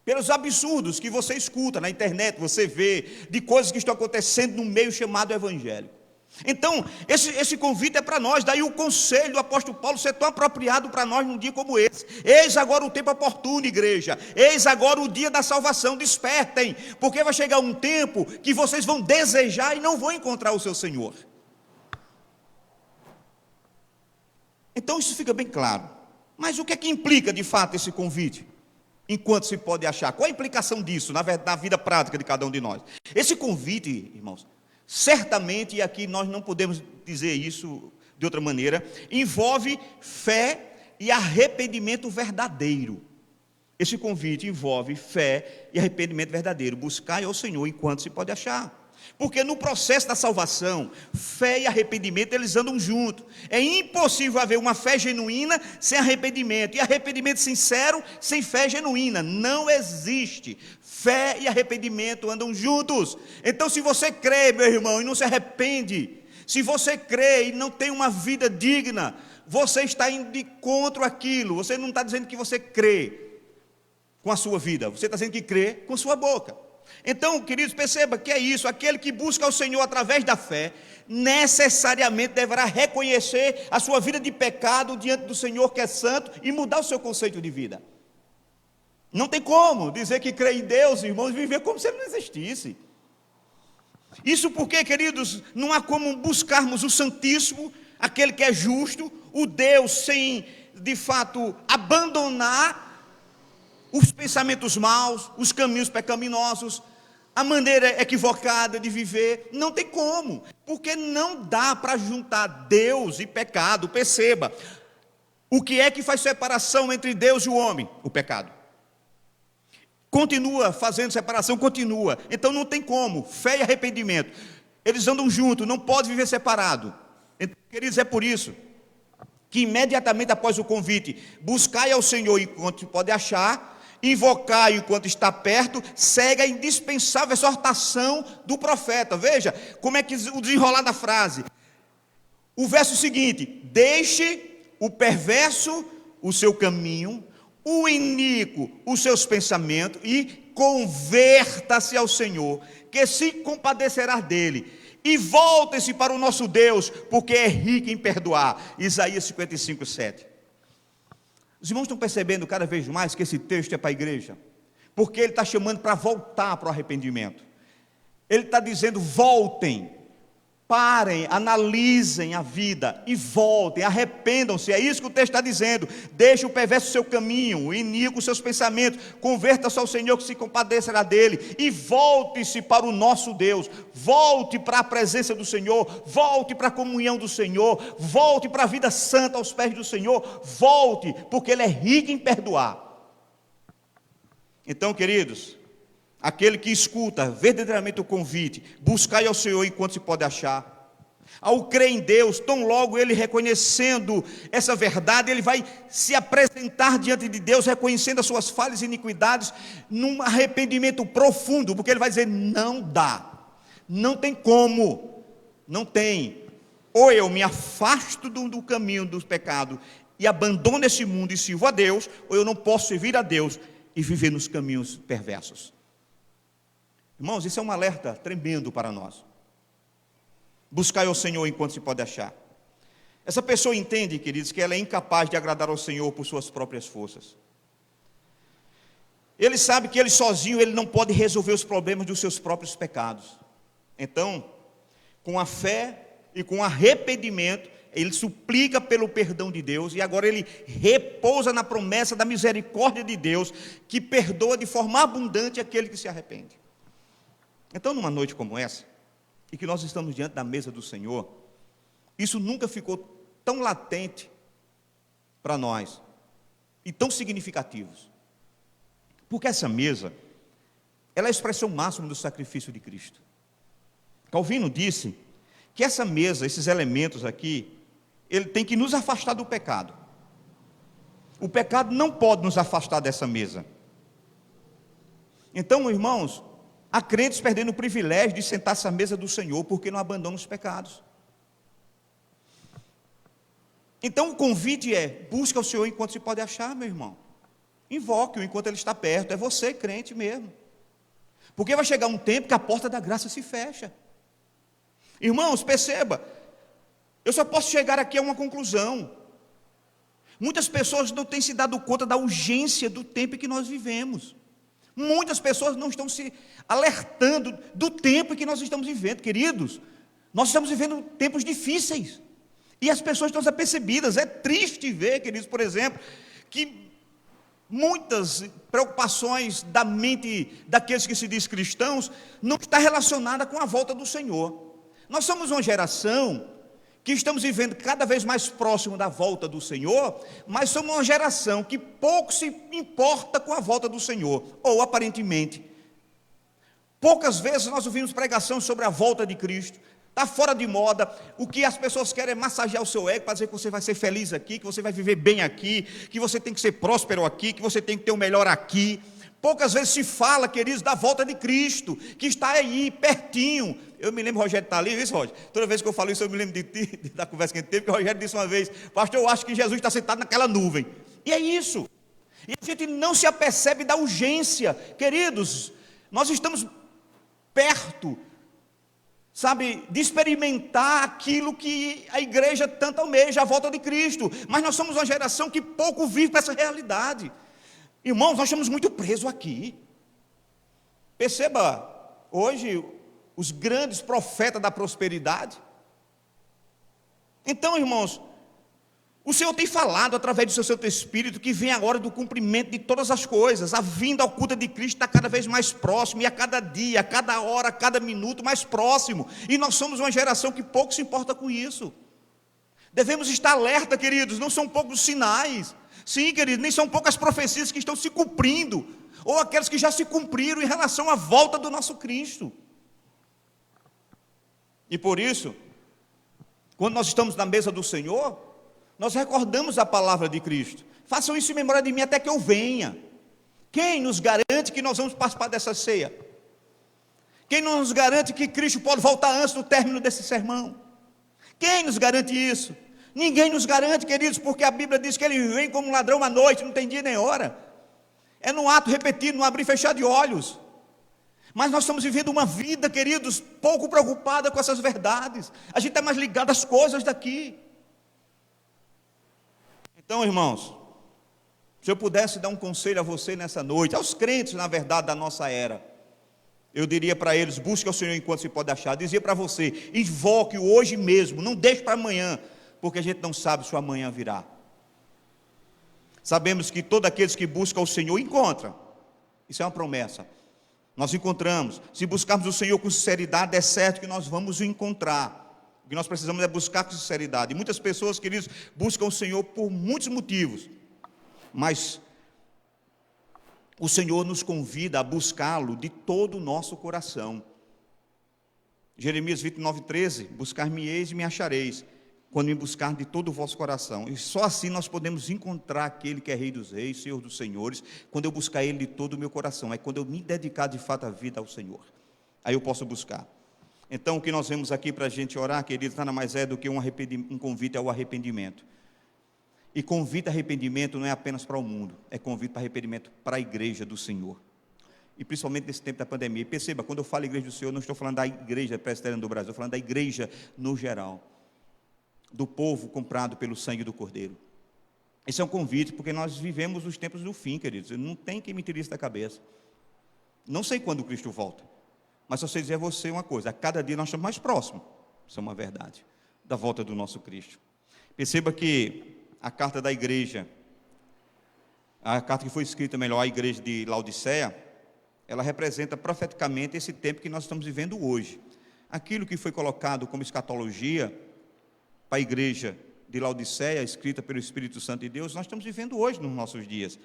Pelos absurdos que você escuta na internet, você vê de coisas que estão acontecendo no meio chamado evangélico. Então, esse convite é para nós. Daí o conselho do apóstolo Paulo ser tão apropriado para nós num dia como esse. Eis agora o tempo oportuno, igreja. Eis agora o dia da salvação. Despertem, porque vai chegar um tempo que vocês vão desejar e não vão encontrar o seu Senhor. Então isso fica bem claro. Mas o que é que implica de fato esse convite? Enquanto se pode achar. Qual a implicação disso na vida prática de cada um de nós? Esse convite, irmãos, certamente, e aqui nós não podemos dizer isso de outra maneira, envolve fé e arrependimento verdadeiro. Esse convite envolve fé e arrependimento verdadeiro. Buscai ao Senhor enquanto se pode achar. Porque no processo da salvação, fé e arrependimento, eles andam juntos. É impossível haver uma fé genuína sem arrependimento. E arrependimento sincero sem fé genuína. Não existe. Fé e arrependimento andam juntos. Então, se você crê, meu irmão, e não se arrepende, se você crê e não tem uma vida digna, você está indo de contra aquilo. Você não está dizendo que você crê com a sua vida. Você está dizendo que crê com a sua boca. Então, queridos, perceba que é isso. Aquele que busca o Senhor através da fé, necessariamente deverá reconhecer a sua vida de pecado diante do Senhor que é santo e mudar o seu conceito de vida. Não tem como dizer que crê em Deus, irmãos, e viver como se Ele não existisse. Isso porque, queridos, não há como buscarmos o Santíssimo, aquele que é justo, o Deus, sem, de fato, abandonar os pensamentos maus, os caminhos pecaminosos, a maneira equivocada de viver. Não tem como, porque não dá para juntar Deus e pecado. Perceba, o que é que faz separação entre Deus e o homem? O pecado. Continua fazendo separação, continua. Então não tem como, fé e arrependimento, eles andam juntos, não pode viver separado. Então, queridos, é por isso que imediatamente após o convite, buscai ao Senhor enquanto pode achar, invocai enquanto está perto, segue a indispensável exortação do profeta. Veja como é que o desenrolar da frase. O verso seguinte: deixe o perverso o seu caminho, o iníquo os seus pensamentos, e converta-se ao Senhor, que se compadecerá dele, e volte-se para o nosso Deus, porque é rico em perdoar. Isaías 55, 7. Os irmãos estão percebendo cada vez mais que esse texto é para a igreja, porque ele está chamando para voltar para o arrependimento. Ele está dizendo: voltem, parem, analisem a vida e voltem, arrependam-se. É isso que o texto está dizendo. Deixe o perverso o seu caminho, o iníquo os seus pensamentos, converta-se ao Senhor que se compadecerá dele, e volte-se para o nosso Deus. Volte para a presença do Senhor, volte para a comunhão do Senhor, volte para a vida santa aos pés do Senhor, volte, porque Ele é rico em perdoar. Então, queridos, aquele que escuta verdadeiramente o convite, buscai ao Senhor enquanto se pode achar. Ao crer em Deus, tão logo ele reconhecendo essa verdade, ele vai se apresentar diante de Deus, reconhecendo as suas falhas e iniquidades, num arrependimento profundo, porque ele vai dizer: não dá, não tem como, não tem. Ou eu me afasto do caminho do pecado e abandono esse mundo e sirvo a Deus, ou eu não posso servir a Deus e viver nos caminhos perversos. Irmãos, isso é um alerta tremendo para nós. Buscai ao Senhor enquanto se pode achar. Essa pessoa entende, queridos, que ela é incapaz de agradar ao Senhor por suas próprias forças. Ele sabe que ele sozinho ele não pode resolver os problemas dos seus próprios pecados. Então, com a fé e com arrependimento, ele suplica pelo perdão de Deus, e agora ele repousa na promessa da misericórdia de Deus, que perdoa de forma abundante aquele que se arrepende. Então, numa noite como essa, e que nós estamos diante da mesa do Senhor, isso nunca ficou tão latente para nós, e tão significativos, porque essa mesa, ela é a expressão máxima do sacrifício de Cristo. Calvino disse que essa mesa, esses elementos aqui, ele tem que nos afastar do pecado. O pecado não pode nos afastar dessa mesa. Então, irmãos, há crentes perdendo o privilégio de sentar-se à mesa do Senhor, porque não abandonam os pecados. Então o convite é: busca o Senhor enquanto se pode achar, meu irmão. Invoque-o enquanto Ele está perto. É você, crente mesmo. Porque vai chegar um tempo que a porta da graça se fecha. Irmãos, perceba, eu só posso chegar aqui a uma conclusão. Muitas pessoas não têm se dado conta da urgência do tempo em que nós vivemos. Muitas pessoas não estão se alertando do tempo em que nós estamos vivendo, queridos. Nós estamos vivendo tempos difíceis. E as pessoas estão desapercebidas. É triste ver, queridos, por exemplo, que muitas preocupações da mente daqueles que se diz cristãos não está relacionada com a volta do Senhor. Nós somos uma geração que estamos vivendo cada vez mais próximo da volta do Senhor, mas somos uma geração que pouco se importa com a volta do Senhor, ou aparentemente. Poucas vezes nós ouvimos pregação sobre a volta de Cristo. Está fora de moda. O que as pessoas querem é massagear o seu ego para dizer que você vai ser feliz aqui, que você vai viver bem aqui, que você tem que ser próspero aqui, que você tem que ter o melhor aqui. Poucas vezes se fala, queridos, da volta de Cristo, que está aí, pertinho. Eu me lembro, o Rogério está ali, viu, Rogério? Toda vez que eu falo isso, eu me lembro de ti, da conversa que a gente teve, que o Rogério disse uma vez: pastor, eu acho que Jesus está sentado naquela nuvem. E é isso. E a gente não se apercebe da urgência. Queridos, nós estamos perto, sabe, de experimentar aquilo que a igreja tanto almeja, a volta de Cristo. Mas nós somos uma geração que pouco vive para essa realidade. Irmãos, nós estamos muito presos aqui. Perceba, hoje, os grandes profetas da prosperidade. Então, irmãos, o Senhor tem falado através do seu Santo Espírito que vem a hora do cumprimento de todas as coisas. A vinda oculta de Cristo está cada vez mais próximo, e a cada dia, a cada hora, a cada minuto mais próximo. E nós somos uma geração que pouco se importa com isso. Devemos estar alerta, queridos, não são poucos os sinais. Sim, queridos, nem são poucas profecias que estão se cumprindo, ou aquelas que já se cumpriram em relação à volta do nosso Cristo. E por isso, quando nós estamos na mesa do Senhor, nós recordamos a palavra de Cristo. Façam isso em memória de mim até que eu venha. Quem nos garante que nós vamos participar dessa ceia? Quem nos garante que Cristo pode voltar antes do término desse sermão? Quem nos garante isso? Ninguém nos garante, queridos, porque a Bíblia diz que Ele vem como um ladrão à noite, não tem dia nem hora. É num ato repetido, num abrir e fechar de olhos. Mas nós estamos vivendo uma vida, queridos, pouco preocupada com essas verdades. A gente está mais ligado às coisas daqui. Então, irmãos, se eu pudesse dar um conselho a você nessa noite, aos crentes, na verdade, da nossa era, eu diria para eles: busque ao Senhor enquanto se pode achar. Dizia para você: invoque-o hoje mesmo, não deixe para amanhã, porque a gente não sabe se o amanhã virá. Sabemos que todos aqueles que buscam o Senhor encontram. Isso é uma promessa. Nós encontramos. Se buscarmos o Senhor com sinceridade, é certo que nós vamos o encontrar. O que nós precisamos é buscar com sinceridade. E muitas pessoas, queridos, buscam o Senhor por muitos motivos, mas o Senhor nos convida a buscá-lo de todo o nosso coração. Jeremias 29:13: buscar-me-eis e me achareis, quando me buscar de todo o vosso coração. E só assim nós podemos encontrar aquele que é Rei dos Reis, Senhor dos Senhores, quando eu buscar Ele de todo o meu coração. É quando eu me dedicar de fato a vida ao Senhor. Aí eu posso buscar. Então, o que nós vemos aqui para a gente orar, queridos, nada mais é do que um convite ao arrependimento. E convite a arrependimento não é apenas para o mundo, é convite para arrependimento para a igreja do Senhor. E principalmente nesse tempo da pandemia. E perceba, quando eu falo igreja do Senhor, não estou falando da igreja presbiteriana do Brasil, estou falando da igreja no geral, do povo comprado pelo sangue do Cordeiro. Esse é um convite, porque nós vivemos os tempos do fim, queridos. Não tem quem me tire isso da cabeça. Não sei quando Cristo volta, mas só sei dizer a você uma coisa: a cada dia nós estamos mais próximos, isso é uma verdade, da volta do nosso Cristo. Perceba que a carta da igreja, a carta que foi escrita melhor à igreja de Laodiceia, ela representa profeticamente esse tempo que nós estamos vivendo hoje. Aquilo que foi colocado como escatologia para a igreja de Laodiceia, escrita pelo Espírito Santo de Deus, nós estamos vivendo hoje nos nossos dias,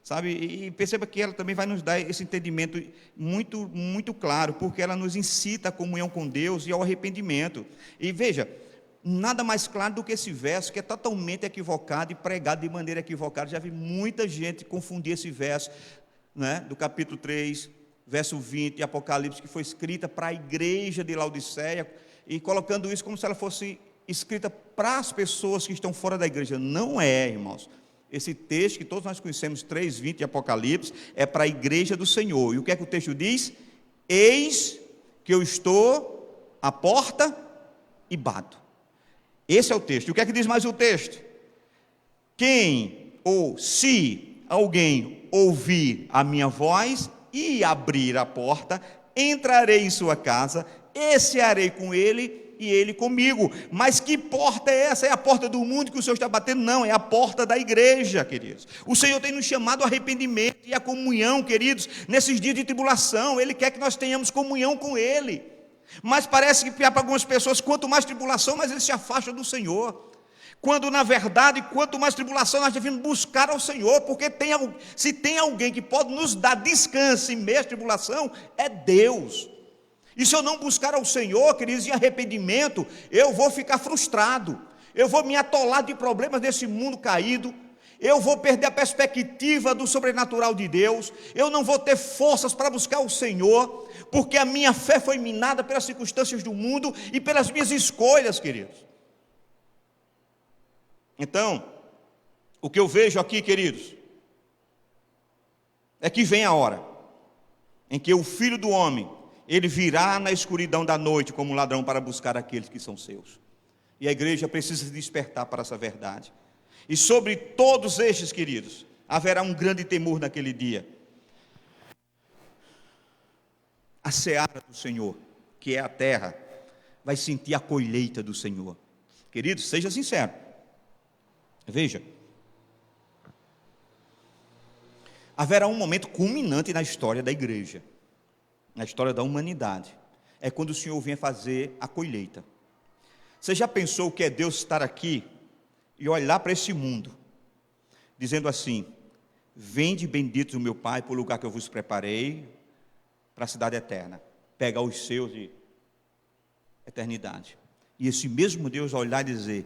sabe? E perceba que ela também vai nos dar esse entendimento muito, muito claro, porque ela nos incita à comunhão com Deus e ao arrependimento. E veja, nada mais claro do que esse verso, que é totalmente equivocado e pregado de maneira equivocada. Já vi muita gente confundir esse verso, né, do capítulo 3, verso 20 de Apocalipse, que foi escrita para a igreja de Laodiceia, e colocando isso como se ela fosse escrita para as pessoas que estão fora da igreja. Não é, irmãos. Esse texto que todos nós conhecemos, 3:20 de Apocalipse, é para a igreja do Senhor. E o que é que o texto diz? Eis que eu estou à porta e bato. Esse é o texto. E o que é que diz mais o texto? Quem ou se alguém ouvir a minha voz e abrir a porta, entrarei em sua casa, e cearei com ele e ele comigo. Mas que porta é essa? É a porta do mundo que o Senhor está batendo? Não, é a porta da igreja, queridos. O Senhor tem nos chamado ao arrependimento e à comunhão, queridos, nesses dias de tribulação. Ele quer que nós tenhamos comunhão com Ele. Mas parece que para algumas pessoas, quanto mais tribulação, mais eles se afastam do Senhor. Quando na verdade, quanto mais tribulação, nós devemos buscar ao Senhor, porque se tem alguém que pode nos dar descanso em meio à tribulação, é Deus. E se eu não buscar ao Senhor, queridos, em arrependimento, eu vou ficar frustrado, eu vou me atolar de problemas desse mundo caído, eu vou perder a perspectiva do sobrenatural de Deus, eu não vou ter forças para buscar o Senhor, porque a minha fé foi minada pelas circunstâncias do mundo e pelas minhas escolhas, queridos. Então, o que eu vejo aqui, queridos, é que vem a hora em que o Filho do Homem, ele virá na escuridão da noite como um ladrão para buscar aqueles que são seus. E a igreja precisa se despertar para essa verdade. E sobre todos estes, queridos, haverá um grande temor naquele dia. A seara do Senhor, que é a terra, vai sentir a colheita do Senhor. Queridos, seja sincero. Veja, haverá um momento culminante na história da igreja, na história da humanidade, é quando o Senhor vem fazer a colheita. Você já pensou o que é Deus estar aqui e olhar para esse mundo, dizendo assim: vinde benditos o meu Pai, para o lugar que eu vos preparei, para a cidade eterna, pegar os seus de eternidade. E esse mesmo Deus olhar e dizer: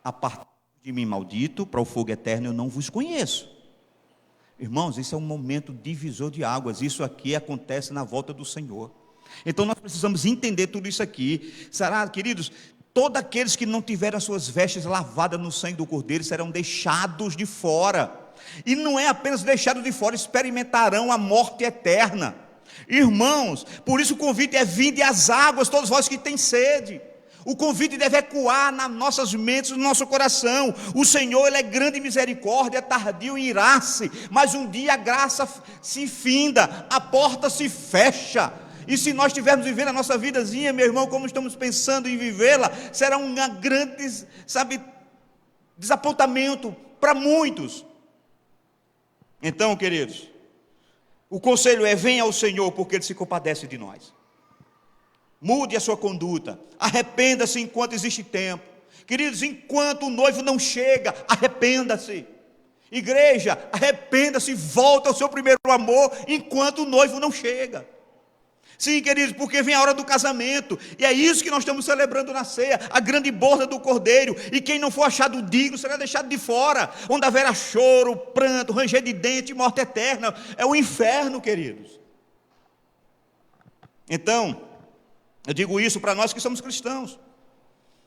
apartai de mim, maldito, para o fogo eterno eu não vos conheço. Irmãos, isso é um momento divisor de águas. Isso aqui acontece na volta do Senhor. Então nós precisamos entender tudo isso aqui. Será, queridos, todos aqueles que não tiveram as suas vestes lavadas no sangue do Cordeiro serão deixados de fora. E não é apenas deixados de fora, experimentarão a morte eterna. Irmãos, por isso o convite é: vinde às águas, todos vós que têm sede. O convite deve ecoar nas nossas mentes, no nosso coração. O Senhor, Ele é grande em misericórdia, é tardio em irar-se, mas um dia a graça se finda, a porta se fecha. E se nós estivermos vivendo a nossa vidazinha, meu irmão, como estamos pensando em vivê-la, será um grande, desapontamento para muitos. Então, queridos, o conselho é: venha ao Senhor, porque Ele se compadece de nós. Mude a sua conduta, arrependa-se enquanto existe tempo. Queridos, enquanto o noivo não chega, arrependa-se. Igreja, arrependa-se, volta ao seu primeiro amor, enquanto o noivo não chega. Sim, queridos, porque vem a hora do casamento, e é isso que nós estamos celebrando na ceia, a grande boda do Cordeiro, e quem não for achado digno será deixado de fora, onde haverá choro, pranto, ranger de dente e morte eterna. É o inferno, queridos. Então, eu digo isso para nós que somos cristãos,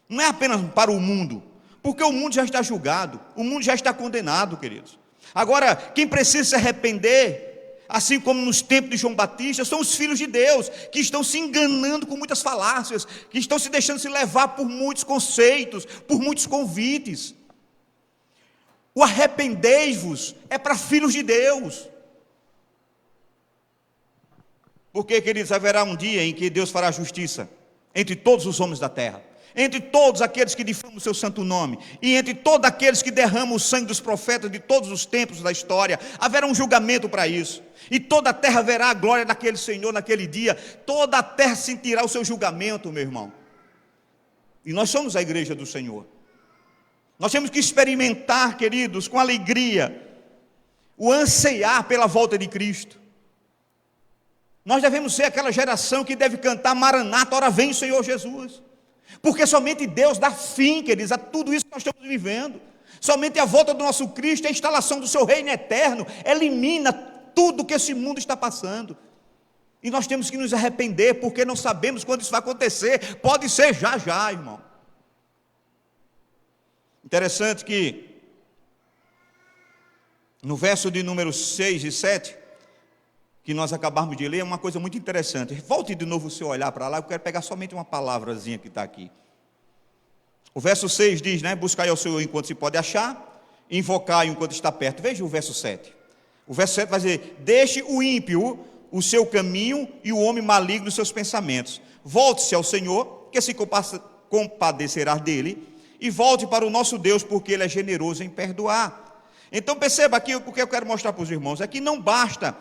não é apenas para o mundo, porque o mundo já está julgado, o mundo já está condenado, queridos. Agora, quem precisa se arrepender, assim como nos tempos de João Batista, são os filhos de Deus, que estão se enganando com muitas falácias, que estão se deixando se levar por muitos conceitos, por muitos convites. O arrependei-vos é para filhos de Deus. Porque, queridos, haverá um dia em que Deus fará justiça entre todos os homens da terra, entre todos aqueles que difamam o seu santo nome, e entre todos aqueles que derramam o sangue dos profetas de todos os tempos da história. Haverá um julgamento para isso, e toda a terra verá a glória daquele Senhor naquele dia. Toda a terra sentirá o seu julgamento, meu irmão. E nós somos a igreja do Senhor. Nós temos que experimentar, queridos, com alegria, o anseiar pela volta de Cristo. Nós devemos ser aquela geração que deve cantar: Maranata, ora vem o Senhor Jesus. Porque somente Deus dá fim, queridos, a tudo isso que nós estamos vivendo. Somente a volta do nosso Cristo, a instalação do seu reino eterno, elimina tudo que esse mundo está passando. E nós temos que nos arrepender, porque não sabemos quando isso vai acontecer. Pode ser já já, irmão. Interessante que no verso de número 6 e 7, que nós acabamos de ler, é uma coisa muito interessante. Volte de novo o seu olhar para lá, eu quero pegar somente uma palavrazinha que está aqui. O verso 6 diz, né? Buscai ao Senhor enquanto se pode achar, invocai enquanto está perto. Veja o verso 7. O verso 7 vai dizer: deixe o ímpio o seu caminho e o homem maligno os seus pensamentos. Volte-se ao Senhor, que se compadecerá dele, e volte para o nosso Deus, porque Ele é generoso em perdoar. Então perceba aqui o que eu quero mostrar para os irmãos, é que não basta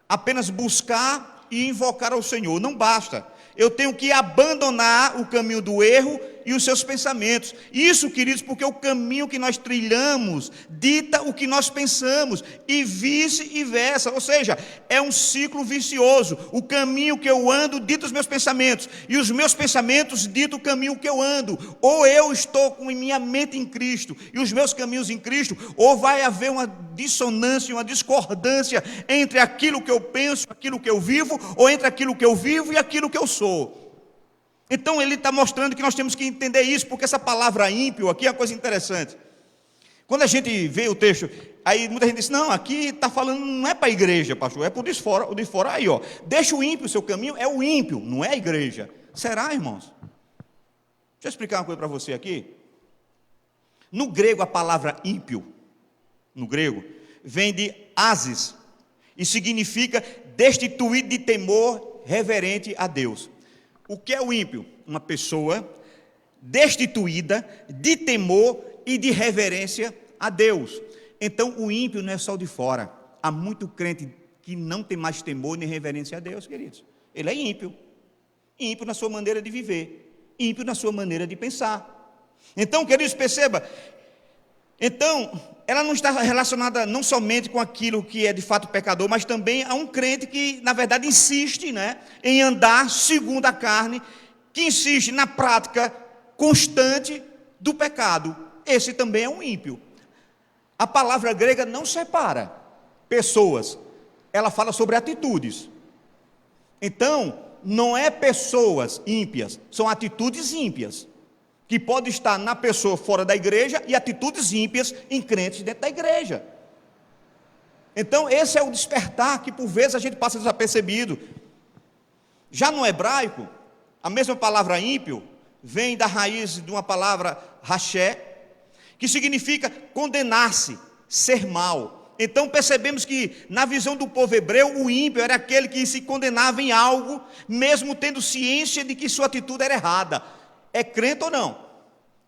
apenas buscar e invocar ao Senhor, não basta. Eu tenho que abandonar o caminho do erro e os seus pensamentos. Isso, queridos, porque o caminho que nós trilhamos dita o que nós pensamos, e vice-versa. Ou seja, é um ciclo vicioso. O caminho que eu ando dita os meus pensamentos, e os meus pensamentos ditam o caminho que eu ando. Ou eu estou com minha mente em Cristo e os meus caminhos em Cristo, ou vai haver uma dissonância, uma discordância entre aquilo que eu penso, aquilo que eu vivo, ou entre aquilo que eu vivo e aquilo que eu sou. Então ele está mostrando que nós temos que entender isso, porque essa palavra ímpio aqui é uma coisa interessante. Quando a gente vê o texto, aí muita gente diz: não, aqui está falando, não é para a igreja, pastor, é para o de fora. Aí, ó, deixa o ímpio o seu caminho, é o ímpio, não é a igreja. Será, irmãos? Deixa eu explicar uma coisa para você aqui. No grego, a palavra ímpio, no grego, vem de asis, e significa destituído de temor reverente a Deus. O que é o ímpio? Uma pessoa destituída de temor e de reverência a Deus. Então o ímpio não é só o de fora. Há muito crente que não tem mais temor nem reverência a Deus, queridos. Ele é ímpio. Ímpio na sua maneira de viver, ímpio na sua maneira de pensar. Então, queridos, perceba, então, ela não está relacionada não somente com aquilo que é de fato pecador, mas também a um crente que, na verdade, insiste, né, em andar segundo a carne, que insiste na prática constante do pecado. Esse também é um ímpio. A palavra grega não separa pessoas, ela fala sobre atitudes. Então, não é pessoas ímpias, são atitudes ímpias, que pode estar na pessoa fora da igreja, e atitudes ímpias em crentes dentro da igreja. Então esse é o despertar que por vezes a gente passa desapercebido. Já no hebraico, a mesma palavra ímpio vem da raiz de uma palavra raché, que significa condenar-se, ser mal. Então percebemos que na visão do povo hebreu, o ímpio era aquele que se condenava em algo, mesmo tendo ciência de que sua atitude era errada. É crente ou não?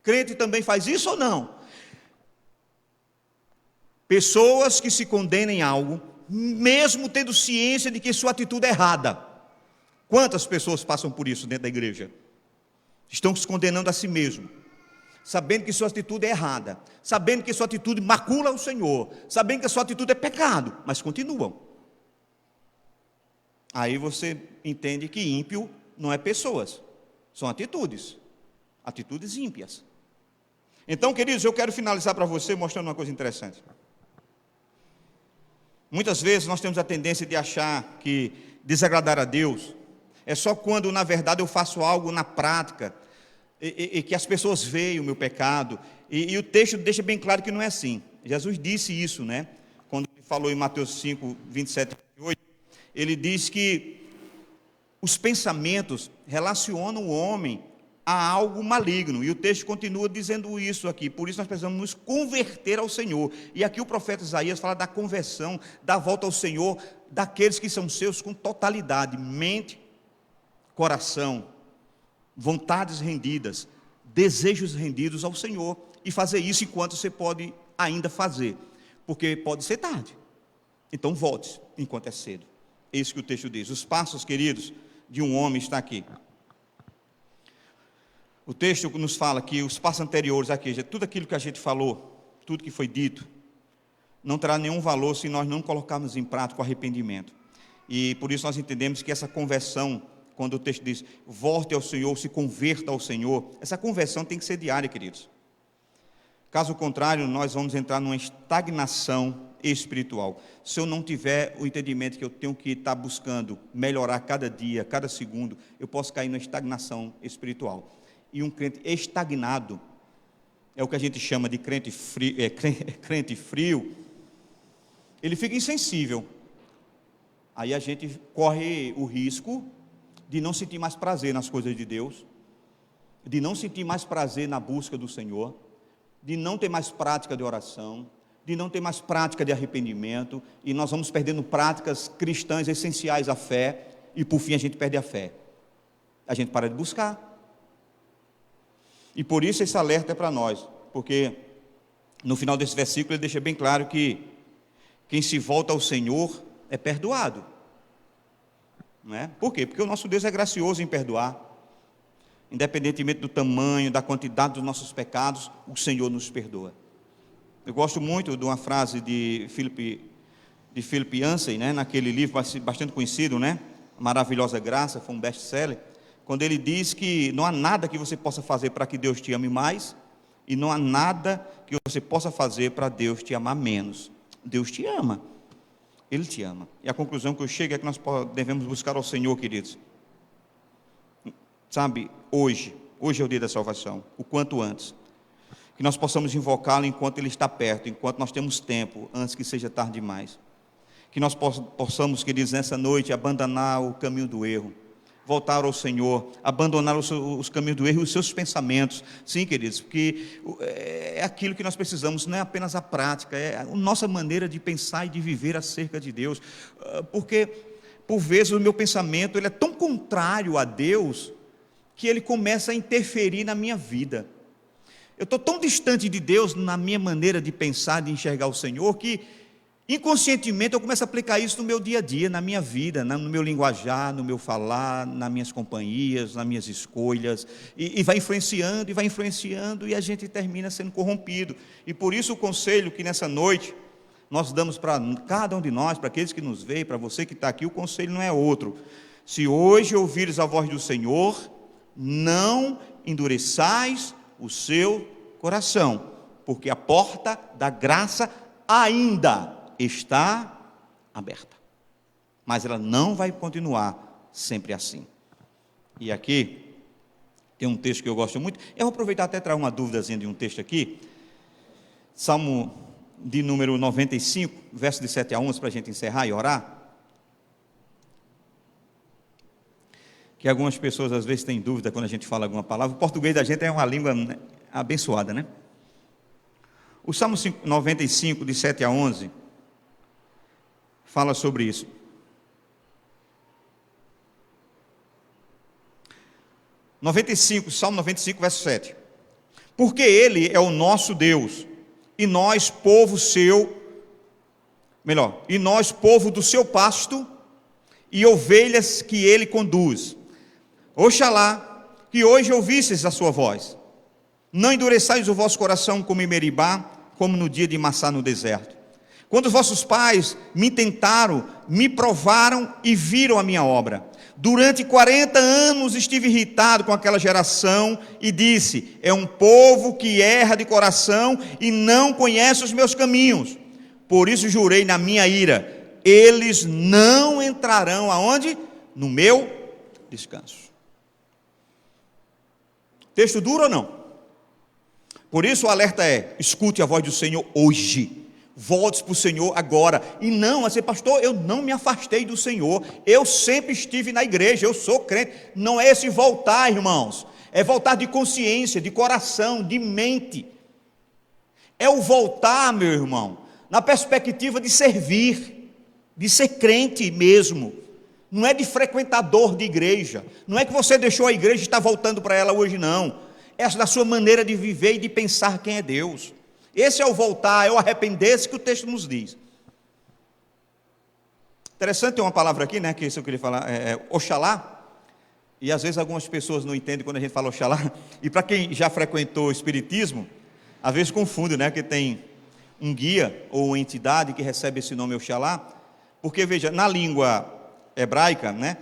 Crente também faz isso ou não? Pessoas que se condenam em algo, mesmo tendo ciência de que sua atitude é errada. Quantas pessoas passam por isso dentro da igreja? Estão se condenando a si mesmo, sabendo que sua atitude é errada, sabendo que sua atitude macula o Senhor, sabendo que a sua atitude é pecado, mas continuam. Aí você entende que ímpio não é pessoas, são atitudes. Atitudes ímpias. Então, queridos, eu quero finalizar para você mostrando uma coisa interessante. Muitas vezes nós temos a tendência de achar que desagradar a Deus é só quando, na verdade, eu faço algo na prática e que as pessoas veem o meu pecado. E o texto deixa bem claro que não é assim. Jesus disse isso, né? Quando ele falou em Mateus 5, 27 e 28, ele diz que os pensamentos relacionam o homem a algo maligno, e o texto continua dizendo isso aqui. Por isso nós precisamos nos converter ao Senhor. E aqui o profeta Isaías fala da conversão, da volta ao Senhor, daqueles que são seus com totalidade, mente, coração, vontades rendidas, desejos rendidos ao Senhor, e fazer isso enquanto você pode ainda fazer, porque pode ser tarde. Então volte enquanto é cedo. É isso que o texto diz. Os passos, queridos, de um homem está aqui. O texto nos fala que os passos anteriores aqui, tudo aquilo que a gente falou, tudo que foi dito, não terá nenhum valor se nós não colocarmos em prática o arrependimento. E por isso nós entendemos que essa conversão, quando o texto diz, volte ao Senhor, se converta ao Senhor, essa conversão tem que ser diária, queridos. Caso contrário, nós vamos entrar numa estagnação espiritual. Se eu não tiver o entendimento que eu tenho que estar buscando melhorar cada dia, cada segundo, eu posso cair numa estagnação espiritual. E um crente estagnado, é o que a gente chama de crente frio, ele fica insensível. Aí a gente corre o risco de não sentir mais prazer nas coisas de Deus, de não sentir mais prazer na busca do Senhor, de não ter mais prática de oração, de não ter mais prática de arrependimento, e nós vamos perdendo práticas cristãs essenciais à fé, e por fim a gente perde a fé. A gente para de buscar. E por isso esse alerta é para nós, porque no final desse versículo ele deixa bem claro que quem se volta ao Senhor é perdoado. Não é? Por quê? Porque o nosso Deus é gracioso em perdoar. Independentemente do tamanho, da quantidade dos nossos pecados, o Senhor nos perdoa. Eu gosto muito de uma frase de Philip Yancey, né, naquele livro bastante conhecido, né, Maravilhosa Graça, foi um best-seller, quando ele diz que não há nada que você possa fazer para que Deus te ame mais, e não há nada que você possa fazer para Deus te amar menos. Deus te ama, Ele te ama. E a conclusão que eu chego é que nós devemos buscar ao Senhor, queridos. Sabe, hoje é o dia da salvação, o quanto antes. Que nós possamos invocá-lo enquanto Ele está perto, enquanto nós temos tempo, antes que seja tarde demais. Que nós possamos, queridos, nessa noite, abandonar o caminho do erro, voltar ao Senhor, abandonar os caminhos do erro e os seus pensamentos. Sim, queridos, porque é aquilo que nós precisamos, não é apenas a prática, é a nossa maneira de pensar e de viver acerca de Deus. Porque, por vezes, o meu pensamento ele é tão contrário a Deus, que ele começa a interferir na minha vida. Eu estou tão distante de Deus na minha maneira de pensar, de enxergar o Senhor, que inconscientemente eu começo a aplicar isso no meu dia a dia, na minha vida, no meu linguajar, no meu falar, nas minhas companhias, nas minhas escolhas, e vai influenciando, e a gente termina sendo corrompido. E por isso o conselho que nessa noite nós damos para cada um de nós, para aqueles que nos veem, para você que está aqui, o conselho não é outro. Se hoje ouvires a voz do Senhor, não endureçais o seu coração, porque a porta da graça ainda está aberta, mas ela não vai continuar sempre assim. E aqui tem um texto que eu gosto muito. Eu vou aproveitar até trazer uma dúvidazinha de um texto aqui, Salmo de número 95, verso de 7 a 11, para a gente encerrar e orar. Que algumas pessoas às vezes têm dúvida quando a gente fala alguma palavra. O português da gente é uma língua abençoada, né? O Salmo 95, de 7 a 11, fala sobre isso. Salmo 95, verso 7. Porque Ele é o nosso Deus, e nós, povo do seu pasto, e ovelhas que Ele conduz. Oxalá que hoje ouvisseis a sua voz. Não endureçais o vosso coração como em Meribá, como no dia de Massá no deserto. Quando vossos pais me tentaram, me provaram e viram a minha obra. Durante 40 anos estive irritado com aquela geração e disse: é um povo que erra de coração e não conhece os meus caminhos. Por isso jurei na minha ira: eles não entrarão aonde? No meu descanso. Texto duro ou não? Por isso o alerta é: escute a voz do Senhor hoje. Volte para o Senhor agora. E não, assim, pastor, eu não me afastei do Senhor. Eu sempre estive na igreja, eu sou crente. Não é esse voltar, irmãos. É voltar de consciência, de coração, de mente. É o voltar, meu irmão, na perspectiva de servir, de ser crente mesmo. Não é de frequentador de igreja. Não é que você deixou a igreja e está voltando para ela hoje, não. É da sua maneira de viver e de pensar quem é Deus. Esse é o voltar, é o arrepender-se que o texto nos diz. Interessante, tem uma palavra aqui, né, que isso eu queria falar, Oxalá. E às vezes algumas pessoas não entendem quando a gente fala Oxalá. E para quem já frequentou o Espiritismo, às vezes confunde, né, que tem um guia ou uma entidade que recebe esse nome Oxalá. Porque, veja, na língua hebraica, né,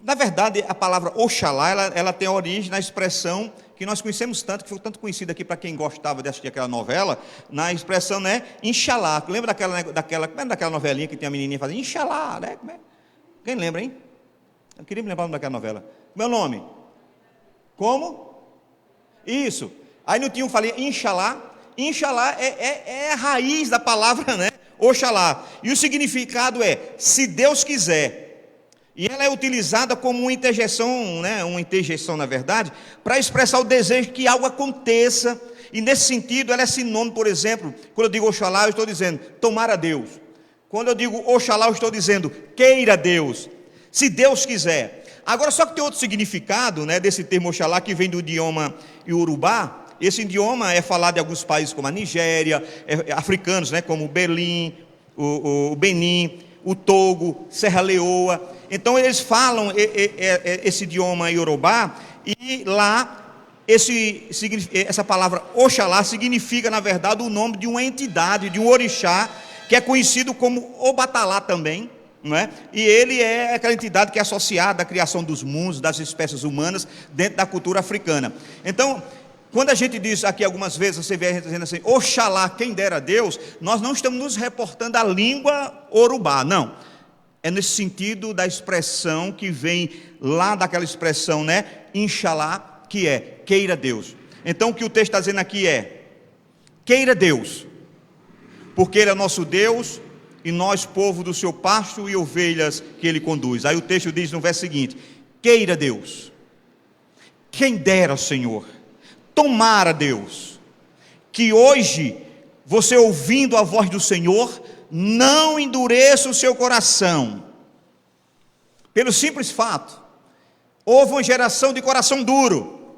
na verdade a palavra Oxalá, ela tem origem na expressão que nós conhecemos tanto, que foi tanto conhecida aqui para quem gostava de assistir aquela novela, na expressão, né, Inxalá. Lembra daquela novelinha que tem a menininha fazendo Inxalá, né? Quem lembra, hein? Eu queria me lembrar daquela novela. Meu nome? Como? Isso. Aí no tinha falei Inxalá. Inxalá é a raiz da palavra, né? Oxalá. E o significado é: se Deus quiser. E ela é utilizada como uma interjeição, né, uma interjeição, na verdade, para expressar o desejo que algo aconteça. E nesse sentido, ela é sinônimo, por exemplo, quando eu digo Oxalá, eu estou dizendo tomara Deus. Quando eu digo Oxalá, eu estou dizendo queira Deus, se Deus quiser. Agora, só que tem outro significado, né, desse termo Oxalá, que vem do idioma iorubá. Esse idioma é falado em alguns países como a Nigéria, africanos, né, como o Benin, o Togo, Serra Leoa. Então eles falam esse idioma iorubá, e lá essa palavra Oxalá significa, na verdade, o nome de uma entidade, de um orixá, que é conhecido como Obatalá também, não é? E ele é aquela entidade que é associada à criação dos mundos, das espécies humanas, dentro da cultura africana. Então, quando a gente diz aqui algumas vezes, você vê a gente dizendo assim, Oxalá, quem dera a Deus, nós não estamos nos reportando à língua urubá, não. É nesse sentido da expressão que vem lá daquela expressão, né? Inshallah, que é queira Deus. Então o que o texto está dizendo aqui é, queira Deus, porque Ele é nosso Deus, e nós povo do seu pasto e ovelhas que Ele conduz. Aí o texto diz no verso seguinte, queira Deus, quem dera Senhor, tomara Deus, que hoje, você ouvindo a voz do Senhor, não endureça o seu coração, pelo simples fato, houve uma geração de coração duro,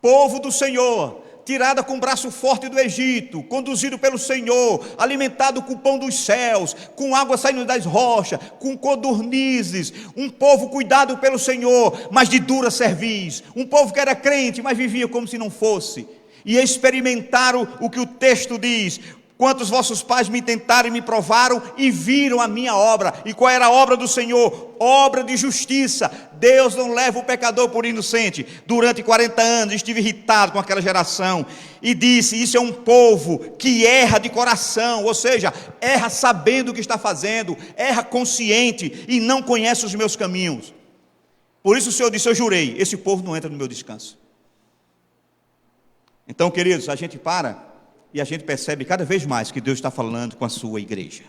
povo do Senhor, tirada com braço forte do Egito, conduzido pelo Senhor, alimentado com o pão dos céus, com água saindo das rochas, com codornizes, um povo cuidado pelo Senhor, mas de dura cerviz, um povo que era crente, mas vivia como se não fosse, e experimentaram o que o texto diz, quantos vossos pais me tentaram e me provaram e viram a minha obra. E qual era a obra do Senhor? Obra de justiça. Deus não leva o pecador por inocente. Durante 40 anos estive irritado com aquela geração e disse, isso é um povo que erra de coração, ou seja, erra sabendo o que está fazendo, erra consciente e não conhece os meus caminhos. Por isso o Senhor disse, eu jurei, esse povo não entra no meu descanso. Então, queridos, a gente para e a gente percebe cada vez mais que Deus está falando com a sua igreja.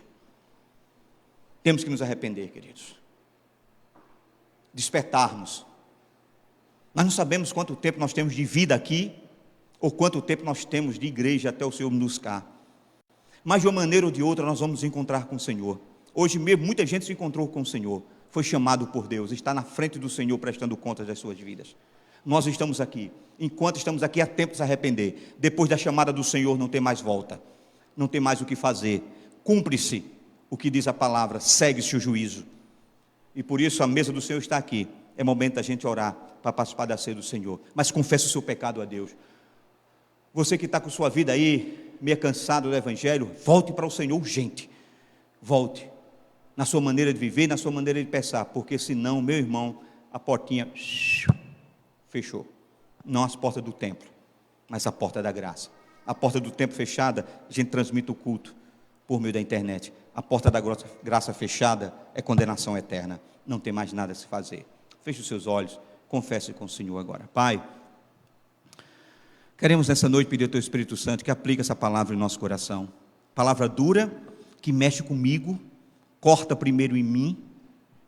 Temos que nos arrepender, queridos. Despertarmos. Nós não sabemos quanto tempo nós temos de vida aqui, ou quanto tempo nós temos de igreja até o Senhor nos buscar. Mas de uma maneira ou de outra nós vamos nos encontrar com o Senhor. Hoje mesmo muita gente se encontrou com o Senhor, foi chamado por Deus, está na frente do Senhor prestando contas das suas vidas. Nós estamos aqui, enquanto estamos aqui há tempo de se arrepender, depois da chamada do Senhor não tem mais volta, não tem mais o que fazer, cumpre-se o que diz a palavra, segue-se o juízo, e por isso a mesa do Senhor está aqui, é momento da gente orar, para participar da ceia do Senhor, mas confesse o seu pecado a Deus. Você que está com sua vida aí, meio cansado do Evangelho, volte para o Senhor urgente, volte, na sua maneira de viver, na sua maneira de pensar, porque senão, meu irmão, a portinha fechou, não as portas do templo, mas a porta da graça. A porta do templo fechada, a gente transmite o culto por meio da internet. A porta da graça fechada é condenação eterna, não tem mais nada a se fazer. Feche os seus olhos, confesse com o Senhor agora. Pai, queremos nessa noite pedir ao Teu Espírito Santo que aplique essa palavra em nosso coração, palavra dura, que mexe comigo, corta primeiro em mim,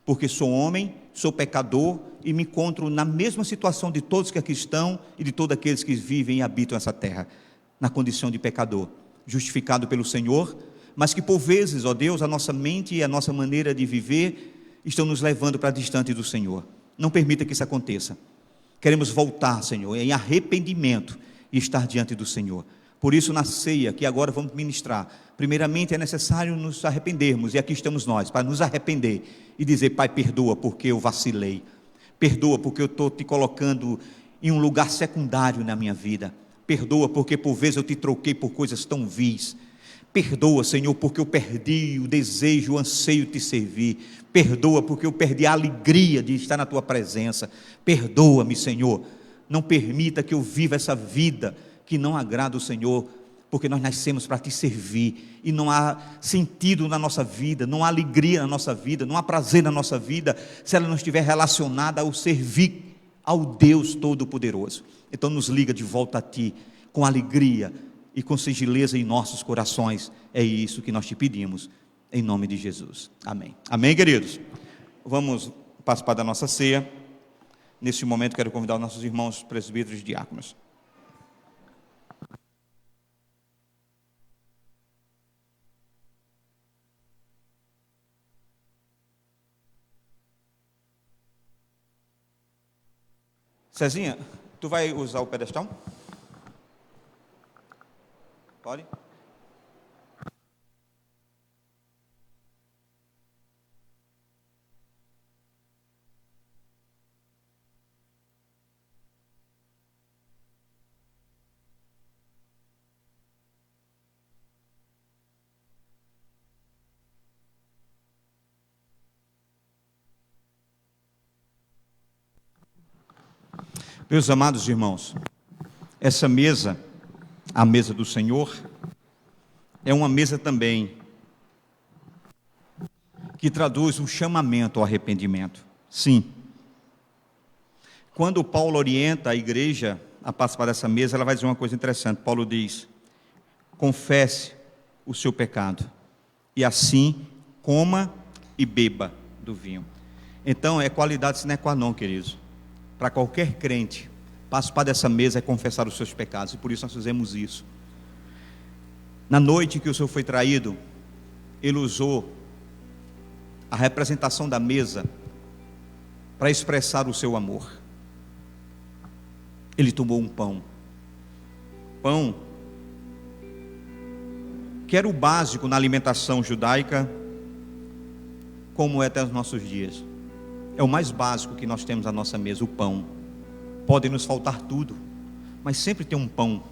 porque sou homem, sou pecador e me encontro na mesma situação de todos que aqui estão e de todos aqueles que vivem e habitam essa terra, na condição de pecador, justificado pelo Senhor, mas que por vezes, ó Deus, a nossa mente e a nossa maneira de viver estão nos levando para distante do Senhor. Não permita que isso aconteça. Queremos voltar, Senhor, em arrependimento e estar diante do Senhor. Por isso, na ceia que agora vamos ministrar, primeiramente é necessário nos arrependermos, e aqui estamos nós, para nos arrepender e dizer, Pai, perdoa porque eu vacilei, perdoa porque eu estou te colocando em um lugar secundário na minha vida, perdoa porque por vezes eu te troquei por coisas tão vis, perdoa, Senhor, porque eu perdi o desejo, o anseio de te servir, perdoa porque eu perdi a alegria de estar na tua presença, perdoa-me, Senhor, não permita que eu viva essa vida que não agrada o Senhor, porque nós nascemos para te servir, e não há sentido na nossa vida, não há alegria na nossa vida, não há prazer na nossa vida, se ela não estiver relacionada ao servir ao Deus Todo-Poderoso. Então nos liga de volta a ti, com alegria e com singeleza em nossos corações, é isso que nós te pedimos, em nome de Jesus, amém. Amém, queridos? Vamos participar da nossa ceia. Nesse momento, quero convidar os nossos irmãos presbíteros e diáconos. Cezinha, tu vai usar o pedestal? Pode? Meus amados irmãos, essa mesa, a mesa do Senhor, é uma mesa também que traduz um chamamento ao arrependimento. Sim. Quando Paulo orienta a igreja a participar dessa mesa, ela vai dizer uma coisa interessante. Paulo diz: confesse o seu pecado, e assim coma e beba do vinho. Então, é qualidade sine qua non, queridos. Para qualquer crente, participar dessa mesa é confessar os seus pecados, e por isso nós fizemos isso. Na noite que o Senhor foi traído, Ele usou a representação da mesa para expressar o seu amor. Ele tomou um pão, que era o básico na alimentação judaica, como é até os nossos dias. É o mais básico que nós temos à nossa mesa, o pão. Pode nos faltar tudo, mas sempre tem um pão,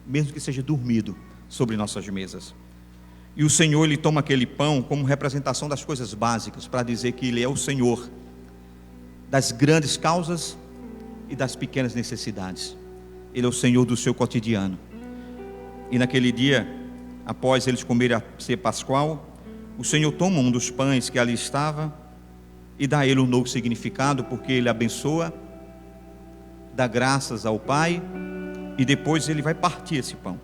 mesmo que seja dormido, sobre nossas mesas. E o Senhor, Ele toma aquele pão como representação das coisas básicas, para dizer que Ele é o Senhor das grandes causas e das pequenas necessidades. Ele é o Senhor do seu cotidiano. E naquele dia, após eles comerem a ceia pascual, o Senhor toma um dos pães que ali estava e dá a ele um novo significado, porque Ele abençoa, dá graças ao Pai, e depois Ele vai partir esse pão.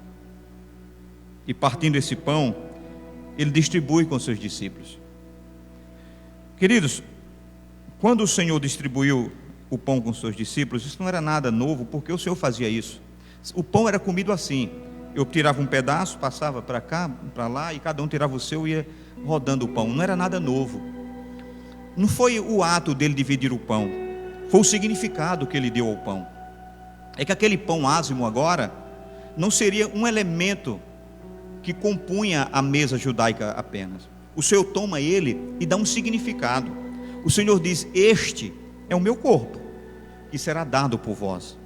E partindo esse pão, Ele distribui com seus discípulos. Queridos, quando o Senhor distribuiu o pão com seus discípulos, isso não era nada novo, porque o Senhor fazia isso. O pão era comido assim: eu tirava um pedaço, passava para cá, para lá, e cada um tirava o seu e ia rodando o pão. Não era nada novo. Não foi o ato dele dividir o pão, foi o significado que ele deu ao pão. É que aquele pão ázimo agora não seria um elemento que compunha a mesa judaica apenas. O Senhor toma ele e dá um significado. O Senhor diz: este é o meu corpo, que será dado por vós.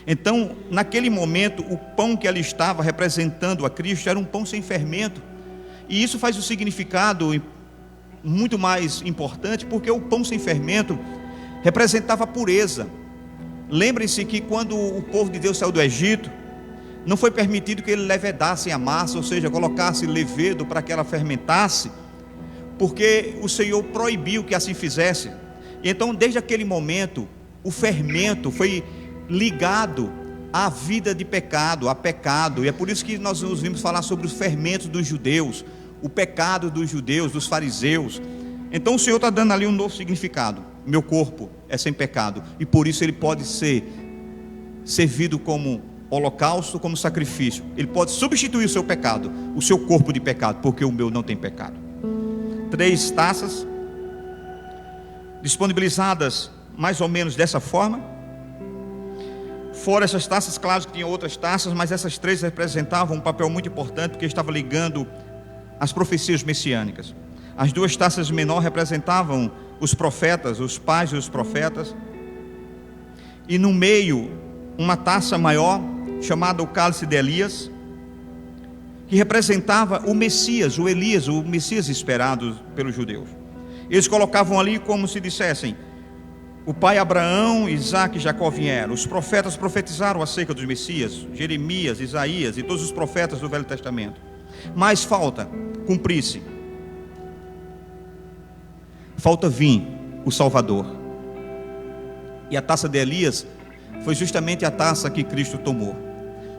Então, naquele momento, o pão que ali estava representando a Cristo era um pão sem fermento. E isso faz o significado muito mais importante, porque o pão sem fermento representava a pureza. Lembrem-se que quando o povo de Deus saiu do Egito, não foi permitido que ele levedasse a massa, ou seja, colocasse levedo para que ela fermentasse, porque o Senhor proibiu que assim fizesse. E então, desde aquele momento, o fermento foi ligado à vida de pecado, a pecado. E é por isso que nós nos vimos falar sobre os fermentos dos judeus, o pecado dos judeus, dos fariseus. Então o Senhor está dando ali um novo significado. Meu corpo é sem pecado, e por isso ele pode ser servido como holocausto, como sacrifício. Ele pode substituir o seu pecado, o seu corpo de pecado, porque o meu não tem pecado. 3 taças disponibilizadas mais ou menos dessa forma. Fora essas taças, claro que tinha outras taças, mas essas 3 representavam um papel muito importante, porque estava ligando as profecias messiânicas. As 2 taças menores representavam os profetas, os pais dos profetas, e no meio uma taça maior, chamada o cálice de Elias, que representava o Messias, o Elias, o Messias esperado pelos judeus. Eles colocavam ali como se dissessem: o pai Abraão, Isaac e Jacó vieram. Os profetas profetizaram acerca dos Messias, Jeremias, Isaías e todos os profetas do Velho Testamento. Mas falta cumprir-se. Falta vir o Salvador. E a taça de Elias foi justamente a taça que Cristo tomou.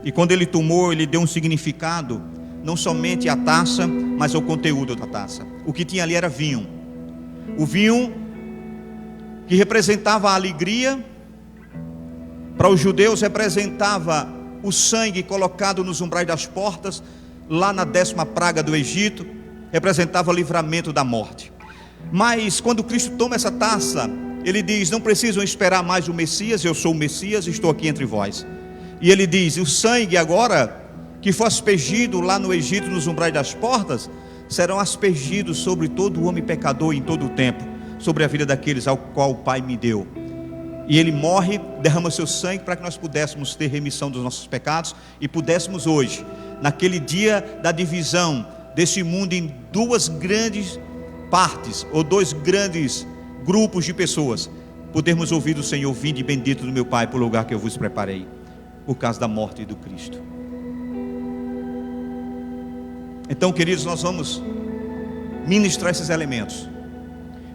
E quando ele tomou, ele deu um significado, não somente à taça, mas ao conteúdo da taça. O que tinha ali era vinho. O vinho que representava a alegria, para os judeus representava o sangue colocado nos umbrais das portas, lá na 10ª praga do Egito, representava o livramento da morte. Mas quando Cristo toma essa taça, ele diz: não precisam esperar mais o Messias, eu sou o Messias, estou aqui entre vós. E ele diz: o sangue agora que foi aspergido lá no Egito, nos umbrais das portas, serão aspergidos sobre todo o homem pecador em todo o tempo, sobre a vida daqueles ao qual o Pai me deu. E ele morre, derrama seu sangue para que nós pudéssemos ter remissão dos nossos pecados e pudéssemos hoje, naquele dia da divisão desse mundo em duas grandes partes, ou dois grandes grupos de pessoas, podermos ouvir do Senhor: vinde bendito do meu Pai para o lugar que eu vos preparei, por causa da morte do Cristo. Então, queridos, nós vamos ministrar esses elementos.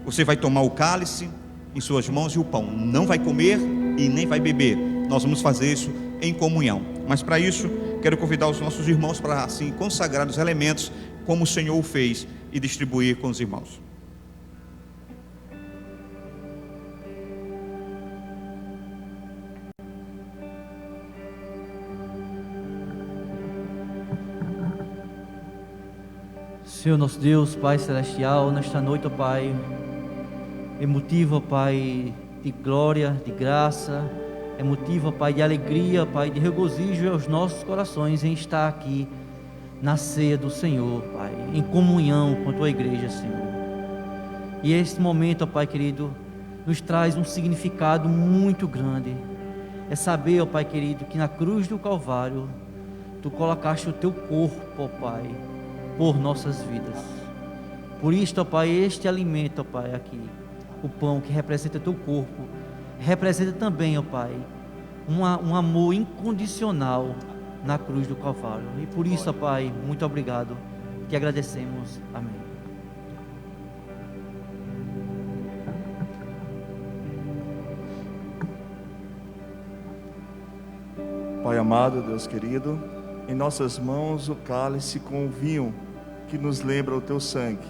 Você vai tomar o cálice em suas mãos e o pão, não vai comer e nem vai beber. Nós vamos fazer isso em comunhão. Mas para isso, quero convidar os nossos irmãos para assim consagrar os elementos como o Senhor o fez e distribuir com os irmãos. Senhor nosso Deus, Pai Celestial, nesta noite, ó Pai, é motivo, ó Pai, de glória, de graça, é motivo, ó Pai, de alegria, ó Pai, de regozijo aos nossos corações em estar aqui na ceia do Senhor, Pai, em comunhão com a Tua igreja, Senhor. E este momento, ó Pai querido, nos traz um significado muito grande. É saber, ó Pai querido, que na cruz do Calvário Tu colocaste o Teu corpo, ó Pai, por nossas vidas. Por isto, ó Pai, este alimento, ó Pai, aqui, o pão que representa Teu corpo, representa também, ó Pai, um amor incondicional na cruz do Calvário. E por isso, ó Pai, muito obrigado, te agradecemos. Amém. Pai amado, Deus querido, em nossas mãos o cálice com o vinho que nos lembra o Teu sangue,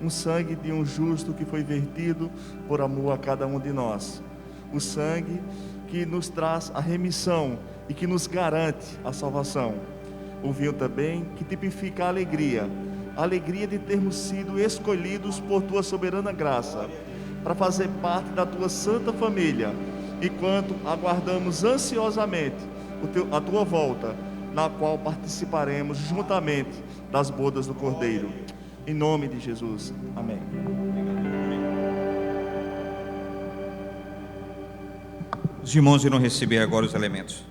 um sangue de um justo que foi vertido por amor a cada um de nós, o sangue que nos traz a remissão e que nos garante a salvação. O vinho também que tipifica a alegria de termos sido escolhidos por Tua soberana graça para fazer parte da Tua santa família, enquanto aguardamos ansiosamente a Tua volta, na qual participaremos juntamente das bodas do Cordeiro. Em nome de Jesus, amém. Os irmãos irão receber agora os elementos.